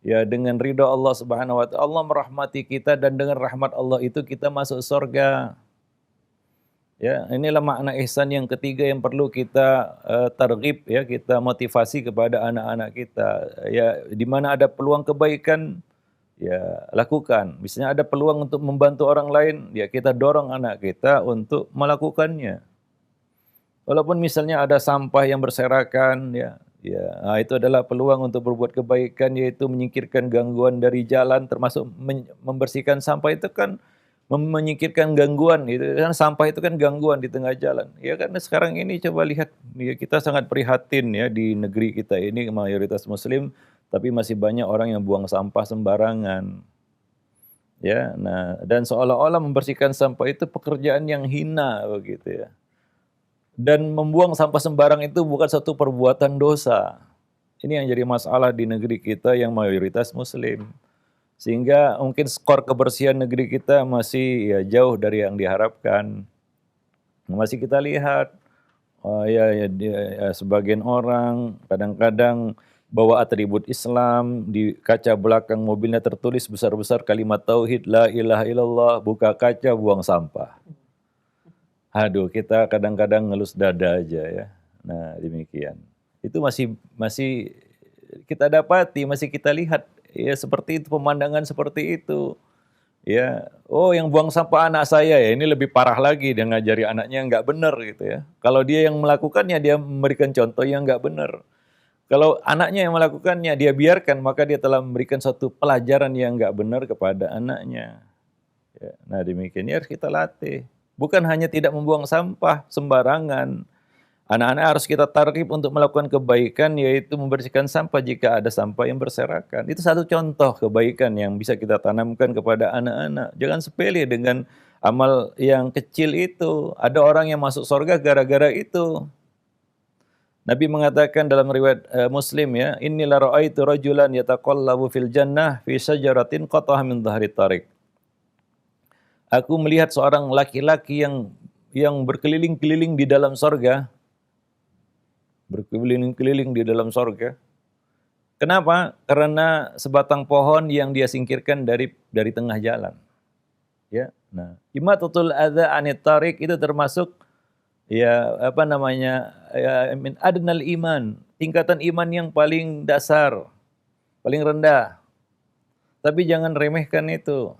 ya dengan ridha Allah Subhanahu wa taala Allah merahmati kita, dan dengan rahmat Allah itu kita masuk surga. Ya, inilah makna ihsan yang ketiga yang perlu kita targhib ya, kita motivasi kepada anak-anak kita. Ya, di mana ada peluang kebaikan, ya lakukan. Misalnya ada peluang untuk membantu orang lain, ya kita dorong anak kita untuk melakukannya. Walaupun misalnya ada sampah yang berserakan, nah itu adalah peluang untuk berbuat kebaikan, yaitu menyingkirkan gangguan dari jalan, termasuk membersihkan sampah itu kan menyingkirkan gangguan, itu kan sampah itu kan gangguan di tengah jalan. Ya karena sekarang ini coba lihat, ya, kita sangat prihatin ya di negeri kita ini mayoritas Muslim, tapi masih banyak orang yang buang sampah sembarangan. Ya, nah dan seolah-olah membersihkan sampah itu pekerjaan yang hina begitu ya. Dan membuang sampah sembarang itu bukan satu perbuatan dosa. Ini yang jadi masalah di negeri kita yang mayoritas Muslim. Sehingga mungkin skor kebersihan negeri kita masih ya jauh dari yang diharapkan. Masih kita lihat sebagian orang kadang-kadang bawa atribut Islam, di kaca belakang mobilnya tertulis besar-besar kalimat tauhid la ilaha illallah, buka kaca buang sampah. Aduh, kita kadang-kadang ngelus dada aja ya. Nah, demikian. Itu masih masih kita dapati, masih kita lihat ya seperti itu, pemandangan seperti itu. Ya, oh yang buang sampah anak saya ya, ini lebih parah lagi, dia ngajari anaknya yang nggak benar gitu ya. Kalau dia yang melakukannya, dia memberikan contoh yang nggak benar. Kalau anaknya yang melakukannya, dia biarkan, maka dia telah memberikan suatu pelajaran yang nggak benar kepada anaknya. Ya, nah demikian ini harus kita latih. Bukan hanya tidak membuang sampah sembarangan. Anak-anak harus kita targhib untuk melakukan kebaikan, yaitu membersihkan sampah jika ada sampah yang berserakan. Itu satu contoh kebaikan yang bisa kita tanamkan kepada anak-anak. Jangan sepele dengan amal yang kecil itu. Ada orang yang masuk surga gara-gara itu. Nabi mengatakan dalam riwayat Muslim ya, "Innila ra'aitu rajulan yataqallabu fil jannah fi syajaratin qata'ah min dhahri tariq." Aku melihat seorang laki-laki yang berkeliling-keliling di dalam sorga, berkeliling-keliling di dalam sorga. Kenapa? Karena sebatang pohon yang dia singkirkan dari tengah jalan. Ya, nah, imatatul adza anit tariq itu termasuk ya apa namanya ya min adnal iman, tingkatan iman yang paling dasar, paling rendah. Tapi jangan remehkan itu.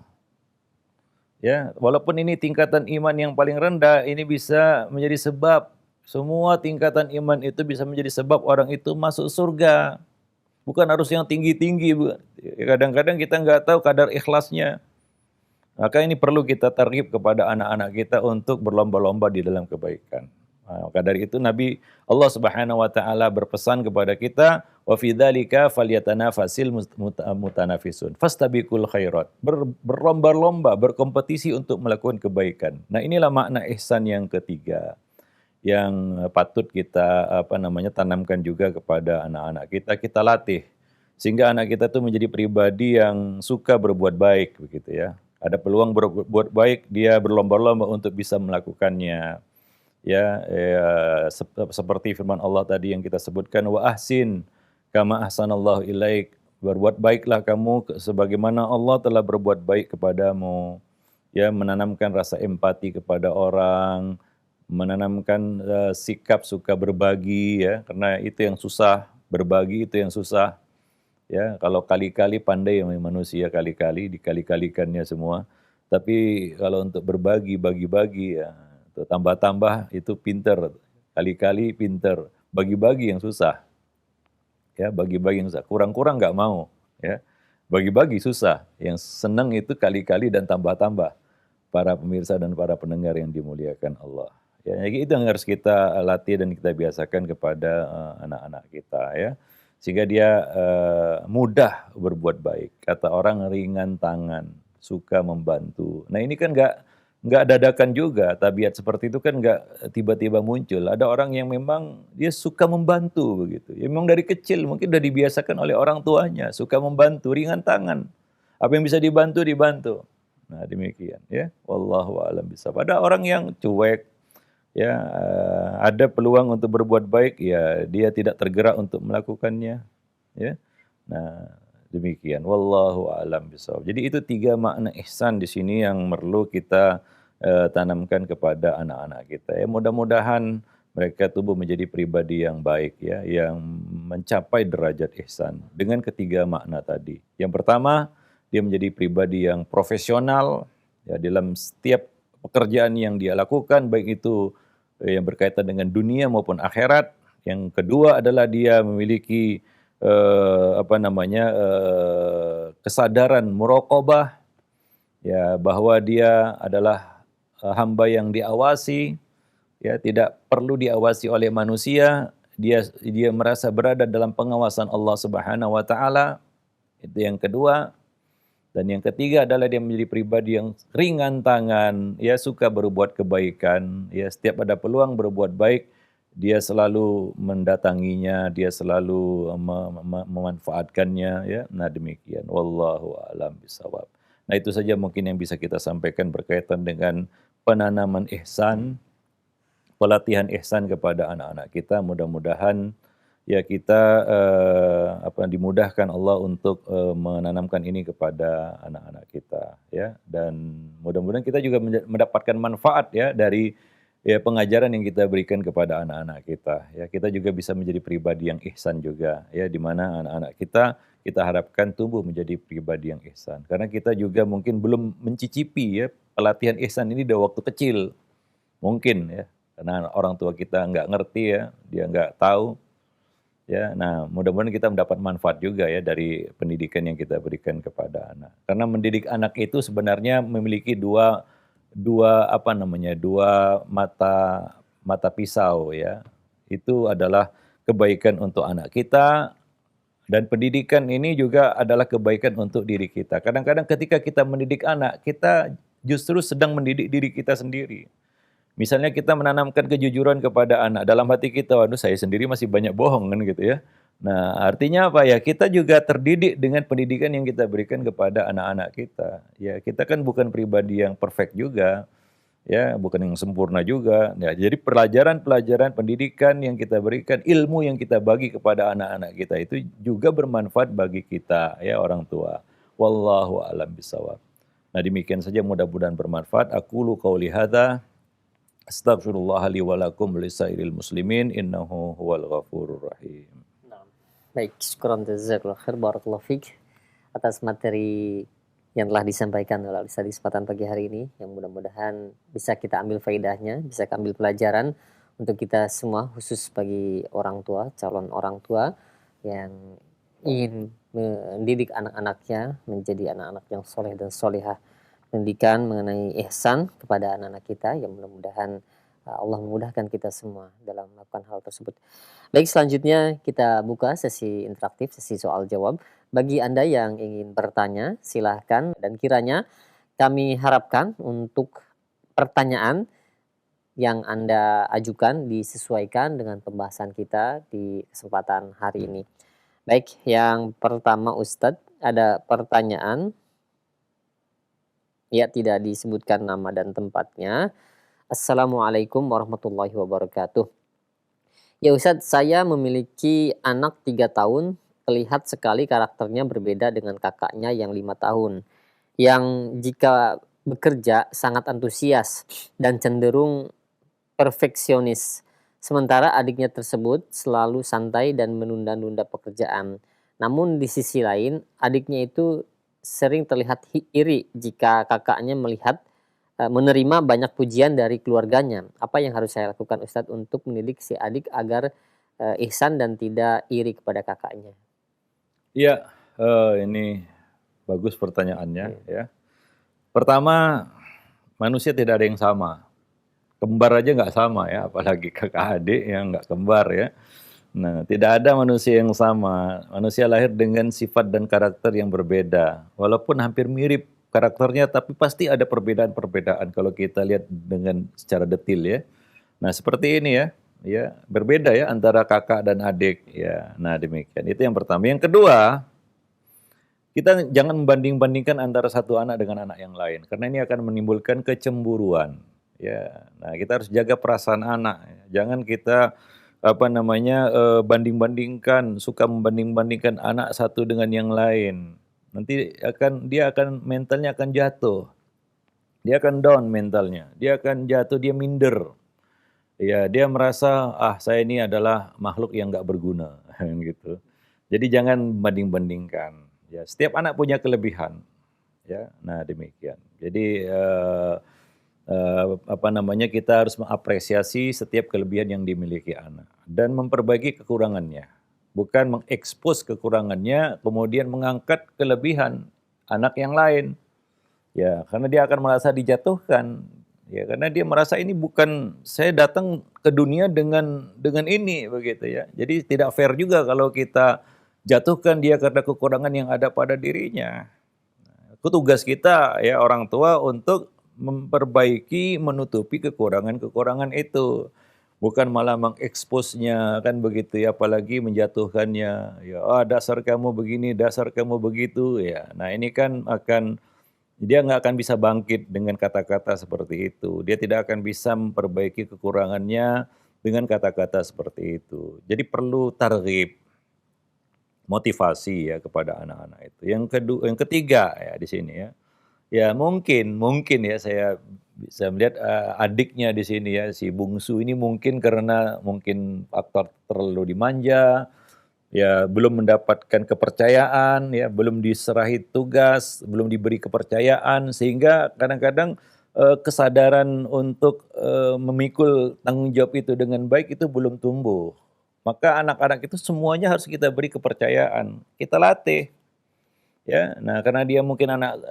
Ya, walaupun ini tingkatan iman yang paling rendah, ini bisa menjadi sebab semua tingkatan iman itu bisa menjadi sebab orang itu masuk surga. Bukan harus yang tinggi-tinggi, Bu. Kadang-kadang kita nggak tahu kadar ikhlasnya. Maka ini perlu kita targhib kepada anak-anak kita untuk berlomba-lomba di dalam kebaikan. Nah, maka dari itu Nabi Allah Subhanahu wa taala berpesan kepada kita, wa fi dzalika falyatanafasil mutanafisun. Fastabiqul khairat. Berlomba-lomba, berkompetisi untuk melakukan kebaikan. Nah, inilah makna ihsan yang ketiga yang patut kita tanamkan juga kepada anak-anak kita, kita latih sehingga anak kita tuh menjadi pribadi yang suka berbuat baik begitu ya. Ada peluang berbuat baik, dia berlomba-lomba untuk bisa melakukannya. Seperti firman Allah tadi yang kita sebutkan, wa ahsin kama ahsanallahu ilaik. Berbuat baiklah kamu sebagaimana Allah telah berbuat baik kepadamu. Ya, menanamkan rasa empati kepada orang, menanamkan sikap suka berbagi ya, karena itu yang susah, berbagi itu yang susah. Ya, kalau kali-kali pandai manusia kali-kali dikali-kalikannya semua. Tapi kalau untuk berbagi, bagi-bagi ya, itu tambah-tambah itu pinter, kali-kali pinter, bagi-bagi yang susah. Ya, bagi-bagi yang susah, kurang-kurang nggak mau, ya. Bagi-bagi susah, yang senang itu kali-kali dan tambah-tambah. Para pemirsa dan para pendengar yang dimuliakan Allah. Ya, itu yang harus kita latih dan kita biasakan kepada anak-anak kita ya. Sehingga dia mudah berbuat baik. Kata orang ringan tangan, suka membantu. Nah ini kan nggak dadakan juga, tabiat seperti itu kan nggak tiba-tiba muncul. Ada orang yang memang dia suka membantu begitu. Ya, memang dari kecil mungkin udah dibiasakan oleh orang tuanya, suka membantu, ringan tangan. Apa yang bisa dibantu, dibantu. Nah demikian ya. Wallahu a'lam bishawab. Ada orang yang cuek, ya ada peluang untuk berbuat baik, ya dia tidak tergerak untuk melakukannya. Ya, nah demikian. Wallahu a'lam bishawab. Jadi itu tiga makna ihsan di sini yang perlu kita tanamkan kepada anak-anak kita. Ya mudah-mudahan mereka tumbuh menjadi pribadi yang baik ya, yang mencapai derajat ihsan dengan ketiga makna tadi. Yang pertama, dia menjadi pribadi yang profesional ya dalam setiap pekerjaan yang dia lakukan, baik itu yang berkaitan dengan dunia maupun akhirat. Yang kedua adalah dia memiliki kesadaran muraqabah ya, bahwa dia adalah hamba yang diawasi, ya tidak perlu diawasi oleh manusia, dia merasa berada dalam pengawasan Allah Subhanahu wa taala. Itu yang kedua. Dan yang ketiga adalah dia menjadi pribadi yang ringan tangan, ya suka berbuat kebaikan, ya setiap ada peluang berbuat baik, dia selalu mendatanginya, dia selalu memanfaatkannya, ya. Nah demikian. Wallahu a'lam bishawab. Nah itu saja mungkin yang bisa kita sampaikan berkaitan dengan penanaman ihsan, pelatihan ihsan kepada anak-anak kita. Mudah-mudahan ya kita dimudahkan Allah untuk menanamkan ini kepada anak-anak kita ya, dan mudah-mudahan kita juga mendapatkan manfaat ya dari ya pengajaran yang kita berikan kepada anak-anak kita ya. Kita juga bisa menjadi pribadi yang ihsan juga ya, di mana anak-anak kita harapkan tumbuh menjadi pribadi yang ihsan, karena kita juga mungkin belum mencicipi ya pelatihan ihsan ini dari waktu kecil mungkin ya, karena orang tua kita nggak ngerti ya, dia nggak tahu. Ya, nah mudah-mudahan kita mendapat manfaat juga ya dari pendidikan yang kita berikan kepada anak. Karena mendidik anak itu sebenarnya memiliki dua dua mata pisau ya. Itu adalah kebaikan untuk anak kita, dan pendidikan ini juga adalah kebaikan untuk diri kita. Kadang-kadang ketika kita mendidik anak, kita justru sedang mendidik diri kita sendiri. Misalnya kita menanamkan kejujuran kepada anak, dalam hati kita, waduh saya sendiri masih banyak bohong kan gitu ya. Nah artinya apa ya, kita juga terdidik dengan pendidikan yang kita berikan kepada anak-anak kita. Ya kita kan bukan pribadi yang perfect juga, ya bukan yang sempurna juga. Ya, jadi pelajaran-pelajaran pendidikan yang kita berikan, ilmu yang kita bagi kepada anak-anak kita itu juga bermanfaat bagi kita ya orang tua. Wallahu a'lam bishawab. Nah demikian saja, mudah-mudahan bermanfaat. Aqulu qauli hadza. Astaghfirullah li wa lakum lisairil muslimin innahu huwal ghafurur rahim.
Nah, baik, syukran jazakallahu khair, barakallahu fiik atas materi yang telah disampaikan oleh Ustaz di kesempatan pagi hari ini, yang mudah-mudahan bisa kita ambil faedahnya, bisa kita ambil pelajaran untuk kita semua, khusus bagi orang tua, calon orang tua yang ingin mendidik anak-anaknya menjadi anak-anak yang soleh dan solehah. Pendidikan mengenai ihsan kepada anak-anak kita, yang mudah-mudahan Allah memudahkan kita semua dalam melakukan hal tersebut. Baik, selanjutnya kita buka sesi interaktif, sesi soal jawab. Bagi Anda yang ingin bertanya, silahkan, dan kiranya kami harapkan untuk pertanyaan yang Anda ajukan disesuaikan dengan pembahasan kita di kesempatan hari ini. Baik, yang pertama Ustadz, ada pertanyaan. Ya, tidak disebutkan nama dan tempatnya. Assalamualaikum warahmatullahi wabarakatuh. Ya Ustadz, saya memiliki anak 3 tahun, terlihat sekali karakternya berbeda dengan kakaknya yang 5 tahun. Yang jika bekerja sangat antusias dan cenderung perfeksionis. Sementara adiknya tersebut selalu santai dan menunda-nunda pekerjaan. Namun di sisi lain, adiknya itu sering terlihat iri jika kakaknya menerima banyak pujian dari keluarganya. Apa yang harus saya lakukan Ustadz untuk mendidik si adik agar ihsan dan tidak iri kepada kakaknya?
Iya, ini bagus pertanyaannya ya. Pertama, manusia tidak ada yang sama. Kembar aja nggak sama ya, apalagi kakak adik yang nggak kembar ya. Nah, tidak ada manusia yang sama. Manusia lahir dengan sifat dan karakter yang berbeda. Walaupun hampir mirip karakternya, tapi pasti ada perbedaan-perbedaan kalau kita lihat dengan secara detil ya. Nah, seperti ini ya. Ya, berbeda ya antara kakak dan adik ya. Nah, demikian. Itu yang pertama. Yang kedua, kita jangan membanding-bandingkan antara satu anak dengan anak yang lain, karena ini akan menimbulkan kecemburuan. Ya, nah kita harus jaga perasaan anak. Jangan kita banding-bandingkan, suka membanding-bandingkan anak satu dengan yang lain. Nanti dia akan mentalnya akan jatuh. dia akan down mentalnya, dia akan jatuh, dia minder. Ya, dia merasa, ah saya ini adalah makhluk yang nggak berguna, gitu. Jadi jangan banding-bandingkan. Ya, setiap anak punya kelebihan. Ya, nah demikian. Jadi apa namanya kita harus mengapresiasi setiap kelebihan yang dimiliki anak dan memperbaiki kekurangannya, bukan mengekspos kekurangannya kemudian mengangkat kelebihan anak yang lain. Ya, karena dia akan merasa dijatuhkan. Ya, karena dia merasa ini bukan saya datang ke dunia dengan ini begitu ya. Jadi tidak fair juga kalau kita jatuhkan dia karena kekurangan yang ada pada dirinya. Itu tugas kita ya orang tua untuk memperbaiki, menutupi kekurangan-kekurangan itu. Bukan malah mengeksposnya kan begitu ya, apalagi menjatuhkannya. Ya, ah dasar kamu begini, dasar kamu begitu ya. Nah ini kan akan dia nggak akan bisa bangkit dengan kata-kata seperti itu. Dia tidak akan bisa memperbaiki kekurangannya dengan kata-kata seperti itu. Jadi perlu targhib, motivasi ya kepada anak-anak itu. Yang ketiga ya di sini ya. Ya mungkin ya saya bisa melihat adiknya di sini ya si bungsu ini mungkin karena mungkin faktor terlalu dimanja, ya belum mendapatkan kepercayaan, ya belum diserahi tugas, belum diberi kepercayaan sehingga kadang-kadang kesadaran untuk memikul tanggung jawab itu dengan baik itu belum tumbuh. Maka anak-anak itu semuanya harus kita beri kepercayaan, kita latih. Ya, nah karena dia mungkin anak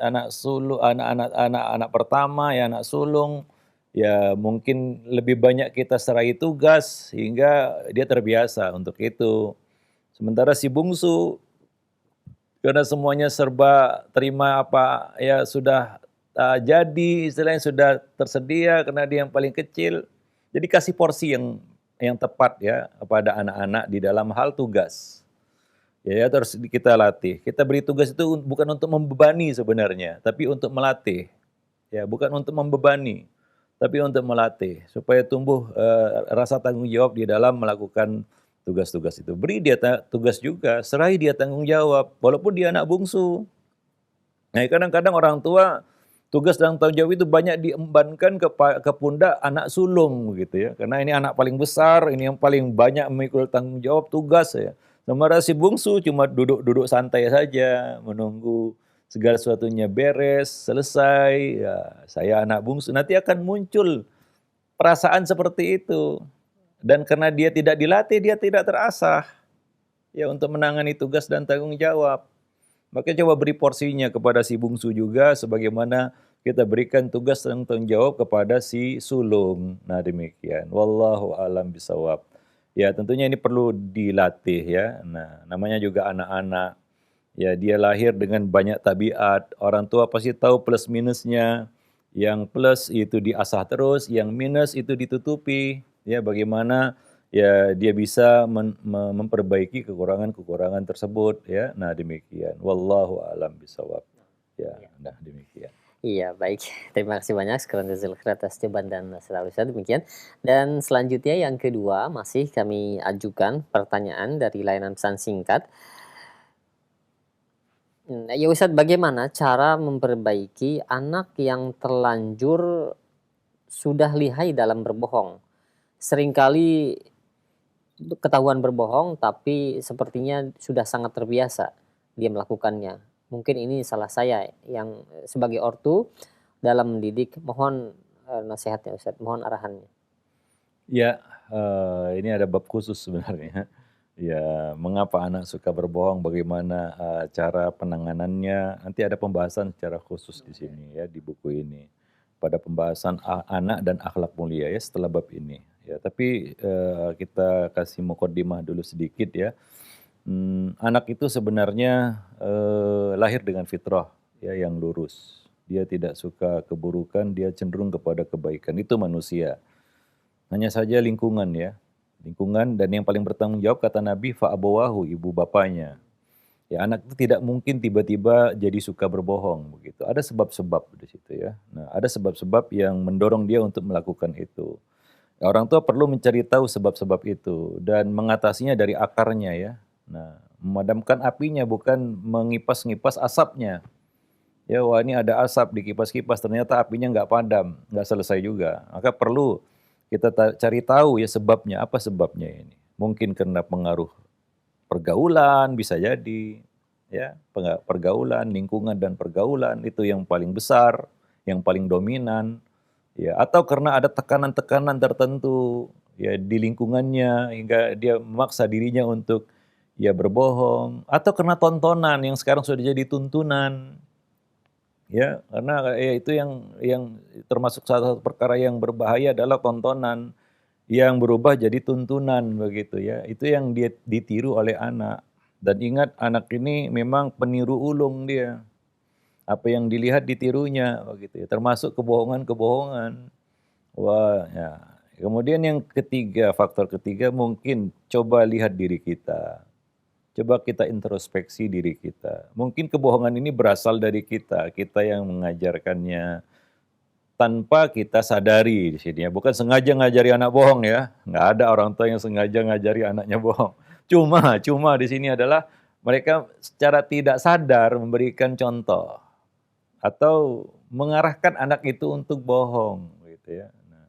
pertama ya anak sulung, ya mungkin lebih banyak kita serahi tugas sehingga dia terbiasa untuk itu. Sementara si bungsu karena semuanya serba terima apa ya sudah jadi istilahnya sudah tersedia karena dia yang paling kecil. Jadi kasih porsi yang tepat ya kepada anak-anak di dalam hal tugas. Ya, terus kita latih. Kita beri tugas itu bukan untuk membebani sebenarnya, tapi untuk melatih. Ya, bukan untuk membebani, tapi untuk melatih supaya tumbuh rasa tanggung jawab di dalam melakukan tugas-tugas itu. Beri dia tugas juga, serahi dia tanggung jawab, walaupun dia anak bungsu. Nah, kadang-kadang orang tua tugas dan tanggung jawab itu banyak diembankan ke pundak anak sulung gitu ya. Karena ini anak paling besar, ini yang paling banyak memikul tanggung jawab tugas ya. Sementara si bungsu cuma duduk-duduk santai saja, menunggu segala sesuatunya beres, selesai. Ya, saya anak bungsu, nanti akan muncul perasaan seperti itu. Dan karena dia tidak dilatih, dia tidak terasah ya untuk menangani tugas dan tanggung jawab. Maka coba beri porsinya kepada si bungsu juga sebagaimana kita berikan tugas dan tanggung jawab kepada si sulung. Nah demikian. Wallahu alam bisawab. Ya tentunya ini perlu dilatih ya. Nah namanya juga anak-anak. Ya dia lahir dengan banyak tabiat. Orang tua pasti tahu plus minusnya. Yang plus itu diasah terus, yang minus itu ditutupi. Ya bagaimana ya dia bisa memperbaiki kekurangan-kekurangan tersebut ya. Nah demikian. Wallahu alam bisawab. Ya,
Iya.
nah demikian.
Iya, baik. Terima kasih banyak sekarang jazakallahu khairan atas jawaban dan nasihat Ustaz, demikian. Dan selanjutnya yang kedua masih kami ajukan pertanyaan dari layanan pesan singkat. Ya Ustadz, bagaimana cara memperbaiki anak yang terlanjur sudah lihai dalam berbohong? Seringkali ketahuan berbohong, tapi sepertinya sudah sangat terbiasa dia melakukannya. Mungkin ini salah saya yang sebagai ortu dalam mendidik. Mohon nasihatnya Ustadz, mohon arahannya.
Ya, ini ada bab khusus sebenarnya. Ya, mengapa anak suka berbohong, bagaimana cara penanganannya. Nanti ada pembahasan secara khusus di sini ya di buku ini. Pada pembahasan anak dan akhlak mulia ya setelah bab ini. Ya, tapi kita kasih mukadimah dulu sedikit ya. Anak itu sebenarnya lahir dengan fitrah ya yang lurus. Dia tidak suka keburukan, dia cenderung kepada kebaikan. Itu manusia. Hanya saja lingkungan ya. Lingkungan dan yang paling bertanggung jawab kata Nabi fa'abawahu, ibu bapaknya. Ya anak itu tidak mungkin tiba-tiba jadi suka berbohong begitu. Ada sebab-sebab di situ ya. Nah, ada sebab-sebab yang mendorong dia untuk melakukan itu. Ya, orang tua perlu mencari tahu sebab-sebab itu dan mengatasinya dari akarnya ya. Nah, memadamkan apinya bukan mengipas-ngipas asapnya. Ya, wah ini ada asap di kipas-kipas, ternyata apinya nggak padam, nggak selesai juga. Maka perlu kita cari tahu ya sebabnya, apa sebabnya ini. Mungkin karena pengaruh pergaulan, bisa jadi. Ya, pergaulan, lingkungan dan pergaulan itu yang paling besar, yang paling dominan. Ya, atau karena ada tekanan-tekanan tertentu ya di lingkungannya hingga dia memaksa dirinya untuk ya berbohong, atau karena tontonan yang sekarang sudah jadi tuntunan. Ya, karena ya itu yang termasuk salah satu perkara yang berbahaya adalah tontonan yang berubah jadi tuntunan begitu ya. Itu yang dia ditiru oleh anak. Dan ingat anak ini memang peniru ulung dia. Apa yang dilihat ditirunya begitu ya. Termasuk kebohongan-kebohongan. Wah, ya. Kemudian yang ketiga, faktor ketiga mungkin coba lihat diri kita. Coba kita introspeksi diri kita. Mungkin kebohongan ini berasal dari kita yang mengajarkannya tanpa kita sadari di sini ya. Bukan sengaja ngajari anak bohong ya. Nggak ada orang tua yang sengaja ngajari anaknya bohong. Cuma di sini adalah mereka secara tidak sadar memberikan contoh atau mengarahkan anak itu untuk bohong gitu ya. Nah,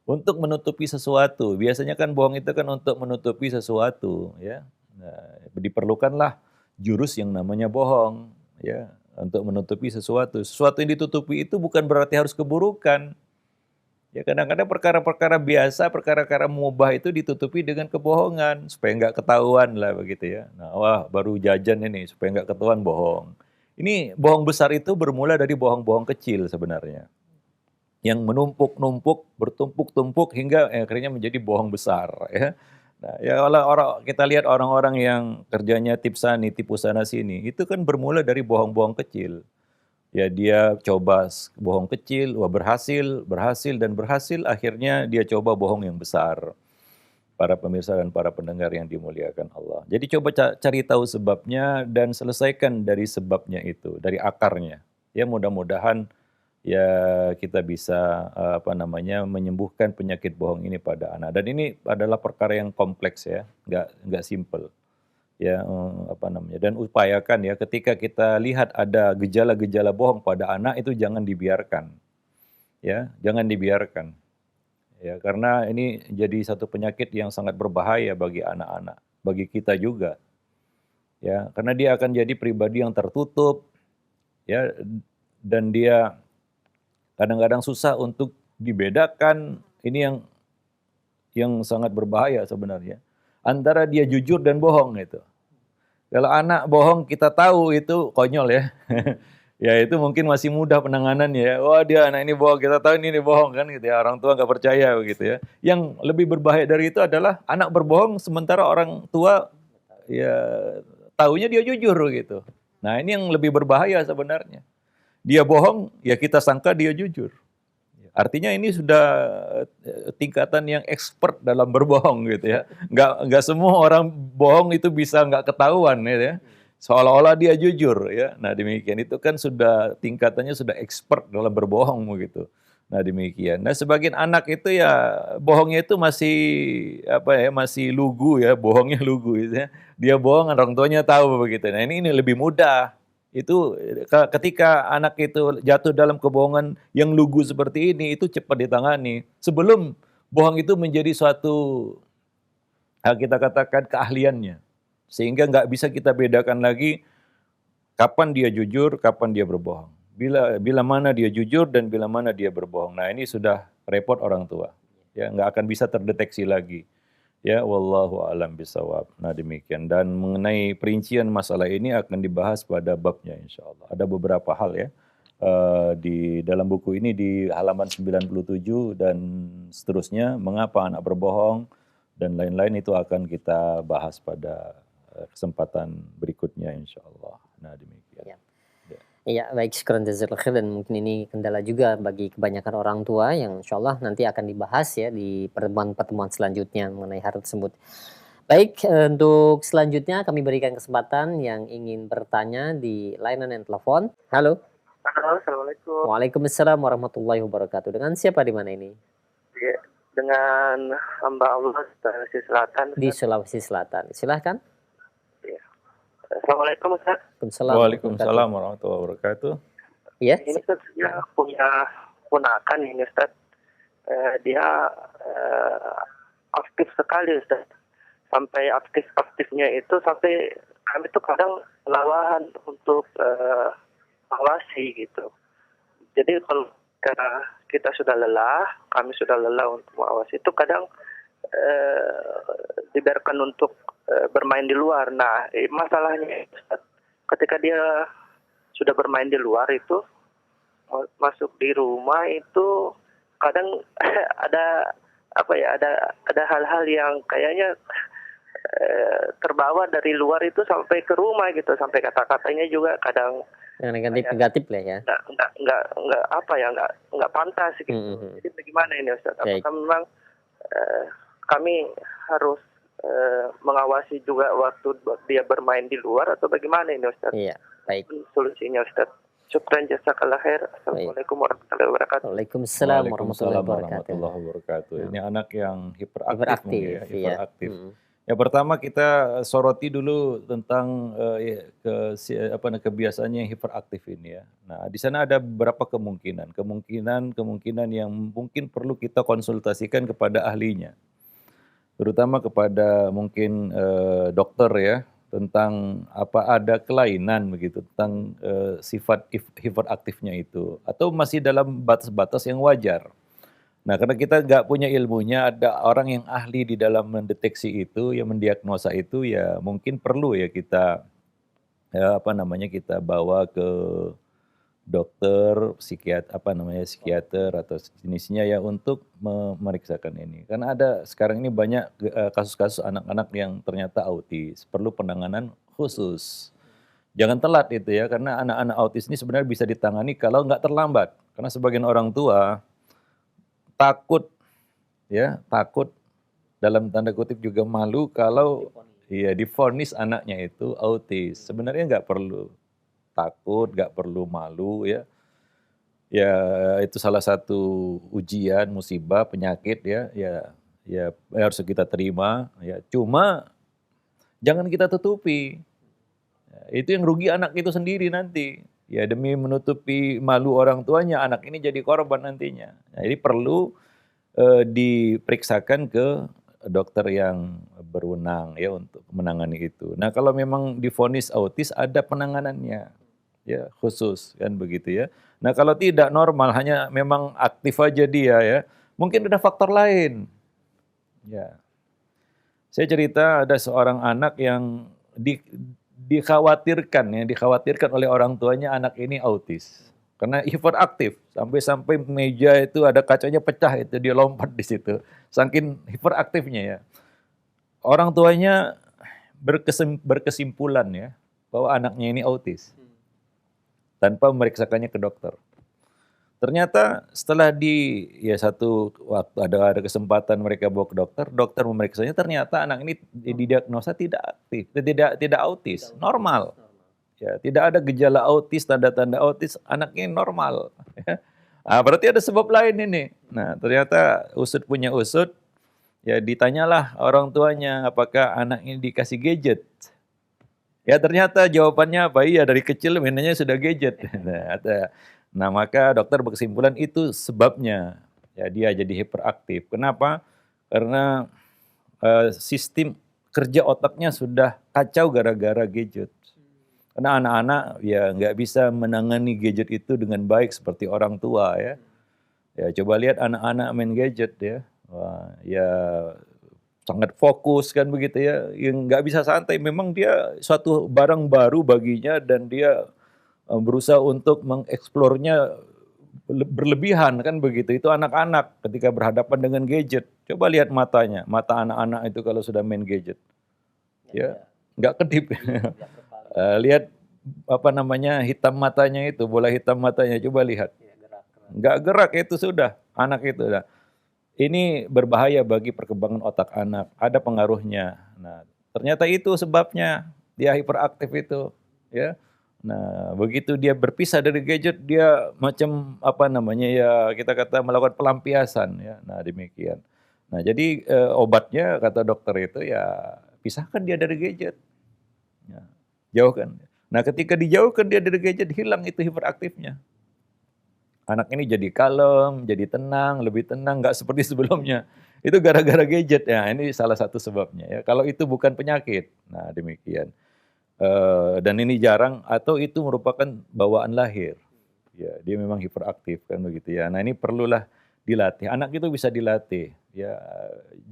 untuk menutupi sesuatu. Biasanya kan bohong itu kan untuk menutupi sesuatu ya. Nah, diperlukanlah jurus yang namanya bohong ya untuk menutupi sesuatu. Sesuatu yang ditutupi itu bukan berarti harus keburukan. Ya kadang-kadang perkara-perkara biasa, perkara-perkara mubah itu ditutupi dengan kebohongan supaya nggak ketahuan lah begitu ya. Nah, wah baru jajan ini supaya nggak ketahuan bohong. Ini bohong besar itu bermula dari bohong-bohong kecil sebenarnya. Yang menumpuk-numpuk, bertumpuk-tumpuk hingga akhirnya menjadi bohong besar ya. Nah, ya kalau kita lihat orang-orang yang kerjanya tipu sana sini, itu kan bermula dari bohong-bohong kecil. Ya dia coba bohong kecil, wah berhasil, akhirnya dia coba bohong yang besar. Para pemirsa dan para pendengar yang dimuliakan Allah. Jadi coba cari tahu sebabnya dan selesaikan dari sebabnya itu, dari akarnya. Ya mudah-mudahan ya kita bisa menyembuhkan penyakit bohong ini pada anak. Dan ini adalah perkara yang kompleks ya, nggak simple ya dan upayakan ya ketika kita lihat ada gejala-gejala bohong pada anak itu jangan dibiarkan ya, jangan dibiarkan ya, karena ini jadi satu penyakit yang sangat berbahaya bagi anak-anak, bagi kita juga ya, karena dia akan jadi pribadi yang tertutup ya, dan dia kadang-kadang susah untuk dibedakan. Ini yang sangat berbahaya sebenarnya antara dia jujur dan bohong itu. Kalau anak bohong kita tahu itu konyol ya. Ya itu mungkin masih mudah penanganannya ya. Wah dia anak ini bohong, kita tahu ini bohong kan gitu ya. Orang tua nggak percaya begitu ya. Yang lebih berbahaya dari itu adalah anak berbohong sementara orang tua ya taunya dia jujur gitu. Nah ini yang lebih berbahaya sebenarnya. Dia bohong ya kita sangka dia jujur. Artinya ini sudah tingkatan yang expert dalam berbohong gitu ya. Nggak semua orang bohong itu bisa nggak ketahuan gitu ya. Seolah-olah dia jujur ya. Nah demikian itu kan sudah tingkatannya sudah expert dalam berbohong begitu. Nah demikian. Nah sebagian anak itu ya bohongnya itu masih lugu ya, bohongnya lugu gitu ya. Dia bohong orang tuanya tahu begitu. Nah ini lebih mudah. Itu ketika anak itu jatuh dalam kebohongan yang lugu seperti ini, itu cepat ditangani. Sebelum bohong itu menjadi suatu, kita katakan keahliannya. Sehingga nggak bisa kita bedakan lagi kapan dia jujur, kapan dia berbohong. Bila mana dia jujur dan bila mana dia berbohong. Nah ini sudah repot orang tua. Ya nggak akan bisa terdeteksi lagi. Ya, wallahu a'lam bishawab. Nah demikian. Dan mengenai perincian masalah ini akan dibahas pada babnya insya Allah. Ada beberapa hal ya. Di dalam buku ini di halaman 97 dan seterusnya. Mengapa anak berbohong dan lain-lain itu akan kita bahas pada kesempatan berikutnya insya Allah. Nah demikian.
Ya. Iya, baik, syukran jazakallahu khair, dan mungkin ini kendala juga bagi kebanyakan orang tua yang insya Allah nanti akan dibahas ya di pertemuan-pertemuan selanjutnya mengenai hal tersebut. Baik, untuk selanjutnya kami berikan kesempatan yang ingin bertanya di layanan telepon. Halo.
Halo, Assalamualaikum.
Waalaikumsalam warahmatullahi wabarakatuh. Dengan siapa di mana ini?
Ya, dengan hamba Allah Sulawesi Selatan.
Di Sulawesi Selatan. Silahkan.
Ya. Assalamualaikum Ustaz.
Waalaikumsalam.
Waalaikumsalam warahmatullahi wabarakatuh.
Ya,
Ini kan saya punya ponakan ini Ustaz. Dia aktif sekali Ustaz. Sampai aktif-aktifnya itu sampai kami tuh kadang kelelahan untuk awasi gitu. Jadi kalau kita sudah lelah, kami sudah lelah untuk mengawasi itu kadang dibiarkan untuk bermain di luar. Nah, masalahnya Ustaz, ketika dia sudah bermain di luar itu masuk di rumah itu kadang ada apa ya ada hal-hal yang kayaknya terbawa dari luar itu sampai ke rumah gitu, sampai kata-katanya juga kadang
yang negatif lah ya.
nggak apa ya nggak pantas gitu.
Mhm.
Jadi bagaimana ini Ustaz?
Baik.
Apakah memang kami harus mengawasi juga waktu dia bermain di luar atau bagaimana ini Ustaz?
Iya, baik.
Solusinya Ustaz. Syukran jazakallah khair. Assalamualaikum warahmatullahi wabarakatuh.
Waalaikumsalam warahmatullahi
Waalaikumsalam
wabarakatuh.
warahmatullahi wabarakatuh. Ini anak yang hiperaktif
Hiperaktif,
mungkin ya,
iya.
hiperaktif. Ya pertama kita soroti dulu tentang kebiasaannya yang hiperaktif ini ya. Nah, di sana ada beberapa kemungkinan yang mungkin perlu kita konsultasikan kepada ahlinya. Terutama kepada mungkin dokter ya, tentang apa ada kelainan begitu tentang sifat hiperaktifnya itu atau masih dalam batas-batas yang wajar. Nah, karena kita nggak punya ilmunya, ada orang yang ahli di dalam mendeteksi itu, yang mendiagnosa itu, ya mungkin perlu ya kita kita bawa ke dokter, psikiater atau jenisnya ya untuk memeriksakan ini. Karena ada sekarang ini banyak kasus-kasus anak-anak yang ternyata autis, perlu penanganan khusus. Jangan telat itu ya, karena anak-anak autis ini sebenarnya bisa ditangani kalau nggak terlambat. Karena sebagian orang tua takut dalam tanda kutip juga malu kalau divonis anaknya itu autis. Sebenarnya nggak perlu takut, nggak perlu malu ya. Ya itu salah satu ujian, musibah, penyakit ya harus kita terima ya. Cuma jangan kita tutupi. Ya, itu yang rugi anak itu sendiri nanti. Ya demi menutupi malu orang tuanya, anak ini jadi korban nantinya. Nah, jadi perlu diperiksakan ke dokter yang berwenang ya untuk menangani itu. Nah kalau memang divonis autis ada penanganannya ya khusus kan begitu ya. Nah kalau tidak normal hanya memang aktif aja dia ya, mungkin ada faktor lain. Ya, saya cerita ada seorang anak yang dikhawatirkan oleh orang tuanya anak ini autis. Karena hiperaktif, sampai meja itu ada kacanya pecah itu dia lompat di situ. Saking hiperaktifnya ya. Orang tuanya berkesimpulan ya bahwa anaknya ini autis. Tanpa memeriksakannya ke dokter. Ternyata setelah satu waktu ada kesempatan mereka bawa ke dokter, dokter memeriksanya ternyata anak ini didiagnosa tidak aktif, tidak autis, normal. Ya, tidak ada gejala autis, tanda-tanda autis, anaknya normal. Nah, berarti ada sebab lain ini. Nah, ternyata usut punya usut, ya ditanyalah orang tuanya apakah anak ini dikasih gadget. Ya ternyata jawabannya apa? Iya dari kecil mainannya sudah gadget. Nah, maka dokter berkesimpulan itu sebabnya. Ya dia jadi hiperaktif. Kenapa? Karena sistem kerja otaknya sudah kacau gara-gara gadget. Karena anak-anak ya nggak bisa menangani gadget itu dengan baik seperti orang tua ya. Ya coba lihat anak-anak main gadget ya. Wah, ya sangat fokus kan begitu ya. Yang nggak bisa santai. Memang dia suatu barang baru baginya dan dia berusaha untuk mengeksplornya berlebihan kan begitu. Itu anak-anak ketika berhadapan dengan gadget. Coba lihat matanya. Mata anak-anak itu kalau sudah main gadget. Ya nggak kedip. Lihat hitam matanya itu, bola hitam matanya, coba lihat. Nggak gerak itu sudah, anak itu. Nah, ini berbahaya bagi perkembangan otak anak, ada pengaruhnya. Nah, ternyata itu sebabnya dia hiperaktif itu. Ya. Nah, begitu dia berpisah dari gadget, dia macam kita kata melakukan pelampiasan. Ya. Nah, demikian. Nah, jadi obatnya kata dokter itu ya pisahkan dia dari gadget. Ya. Jauhkan. Nah ketika dijauhkan dia dari gadget hilang itu hiperaktifnya. Anak ini jadi kalem, jadi tenang, lebih tenang, nggak seperti sebelumnya. Itu gara-gara gadget. Ya, ini salah satu sebabnya ya. Kalau itu bukan penyakit. Nah, demikian. Dan ini jarang atau itu merupakan bawaan lahir. Ya, dia memang hiperaktif kan begitu ya. Nah, ini perlulah dilatih. Anak itu bisa dilatih. Ya,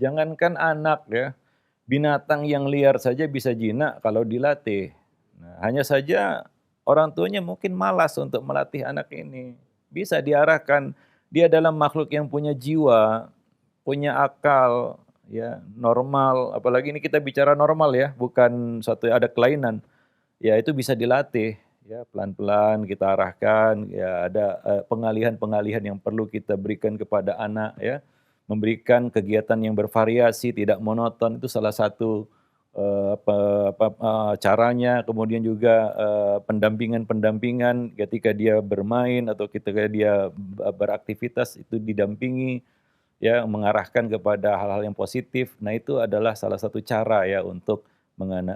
jangankan anak ya, binatang yang liar saja bisa jinak kalau dilatih. Nah, hanya saja orang tuanya mungkin malas untuk melatih anak ini. Bisa diarahkan, dia adalah makhluk yang punya jiwa, punya akal, ya normal. Apalagi ini kita bicara normal ya, bukan suatu ada kelainan. Ya itu bisa dilatih, ya pelan-pelan kita arahkan, ya ada pengalihan-pengalihan yang perlu kita berikan kepada anak ya. Memberikan kegiatan yang bervariasi, tidak monoton itu salah satu caranya. Kemudian juga pendampingan-pendampingan ketika dia bermain atau ketika dia beraktivitas itu didampingi ya mengarahkan kepada hal-hal yang positif. Nah, itu adalah salah satu cara ya untuk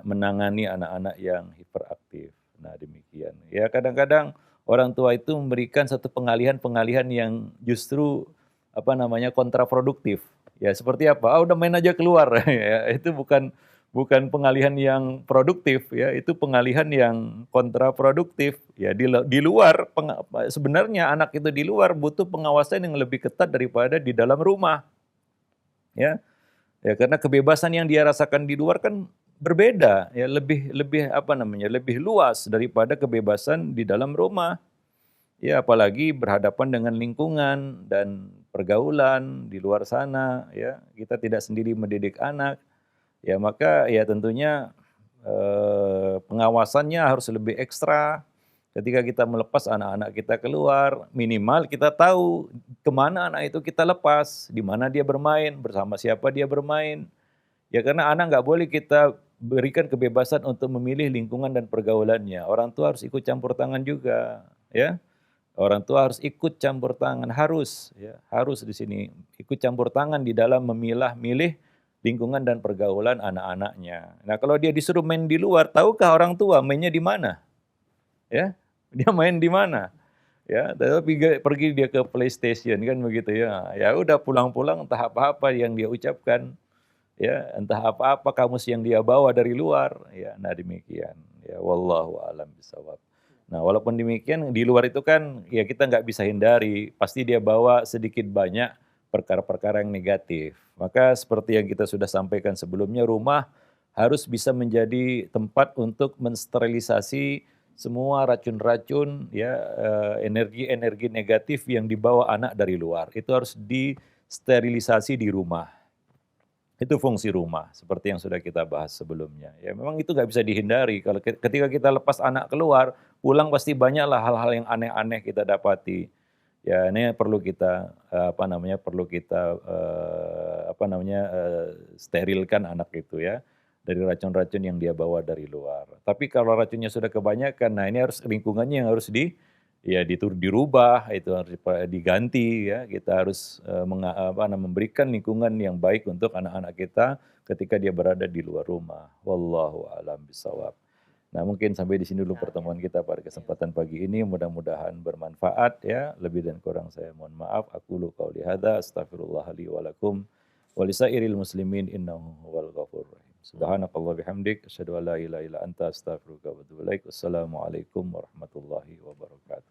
menangani anak-anak yang hiperaktif. Nah, demikian. Ya, kadang-kadang orang tua itu memberikan satu pengalihan-pengalihan yang justru apa namanya kontraproduktif. Ya, seperti apa? Ah, udah main aja keluar. Ya, itu bukan bukan pengalihan yang produktif ya, itu pengalihan yang kontraproduktif. Ya, di luar sebenarnya anak itu di luar butuh pengawasan yang lebih ketat daripada di dalam rumah. Ya. Ya, karena kebebasan yang dia rasakan di luar kan berbeda, ya lebih lebih apa namanya, lebih luas daripada kebebasan di dalam rumah. Ya, apalagi berhadapan dengan lingkungan dan pergaulan di luar sana, ya. Kita tidak sendiri mendidik anak, ya maka ya tentunya pengawasannya harus lebih ekstra. Ketika kita melepas anak-anak kita keluar, minimal kita tahu kemana anak itu kita lepas, di mana dia bermain, bersama siapa dia bermain. Ya karena anak nggak boleh kita berikan kebebasan untuk memilih lingkungan dan pergaulannya. Orang tua harus ikut campur tangan juga, ya. Orang tua harus ikut campur tangan, harus, ya, harus di sini ikut campur tangan di dalam memilah-milih lingkungan dan pergaulan anak-anaknya. Nah, kalau dia disuruh main di luar, tahukah orang tua mainnya di mana? Ya, dia main di mana? Ya, tapi pergi dia ke PlayStation kan begitu ya. Ya udah pulang-pulang entah apa-apa yang dia ucapkan, ya, entah apa-apa kamus yang dia bawa dari luar, ya. Nah, demikian. Ya, wallahu a'lam bishawab. Nah, walaupun demikian di luar itu kan ya kita nggak bisa hindari, pasti dia bawa sedikit banyak perkara-perkara yang negatif. Maka seperti yang kita sudah sampaikan sebelumnya, rumah harus bisa menjadi tempat untuk mensterilisasi semua racun-racun ya energi-energi negatif yang dibawa anak dari luar. Itu harus disterilisasi di rumah. Itu fungsi rumah, seperti yang sudah kita bahas sebelumnya. Ya memang itu nggak bisa dihindari. Kalau ketika kita lepas anak keluar, pulang pasti banyaklah hal-hal yang aneh-aneh kita dapati. Ya ini perlu kita sterilkan anak itu ya dari racun-racun yang dia bawa dari luar. Tapi kalau racunnya sudah kebanyakan, nah ini harus lingkungannya yang harus dirubah, itu harus diganti ya. Kita harus memberikan lingkungan yang baik untuk anak-anak kita ketika dia berada di luar rumah. Wallahu a'lam bishawab. Nah, mungkin sampai di sini dulu pertemuan kita pada kesempatan pagi ini. Mudah-mudahan bermanfaat ya. Lebih dan kurang saya mohon maaf. Aqulu qauli hadza astaghfirullah li wa lakum wa lisairil muslimin innahu huwal ghafurur rahim. Subhanakallah bihamdik asyhadu an la ilaha illa anta astaghfiruka wa atubu ilaik. Wassalamualaikum warahmatullahi wabarakatuh.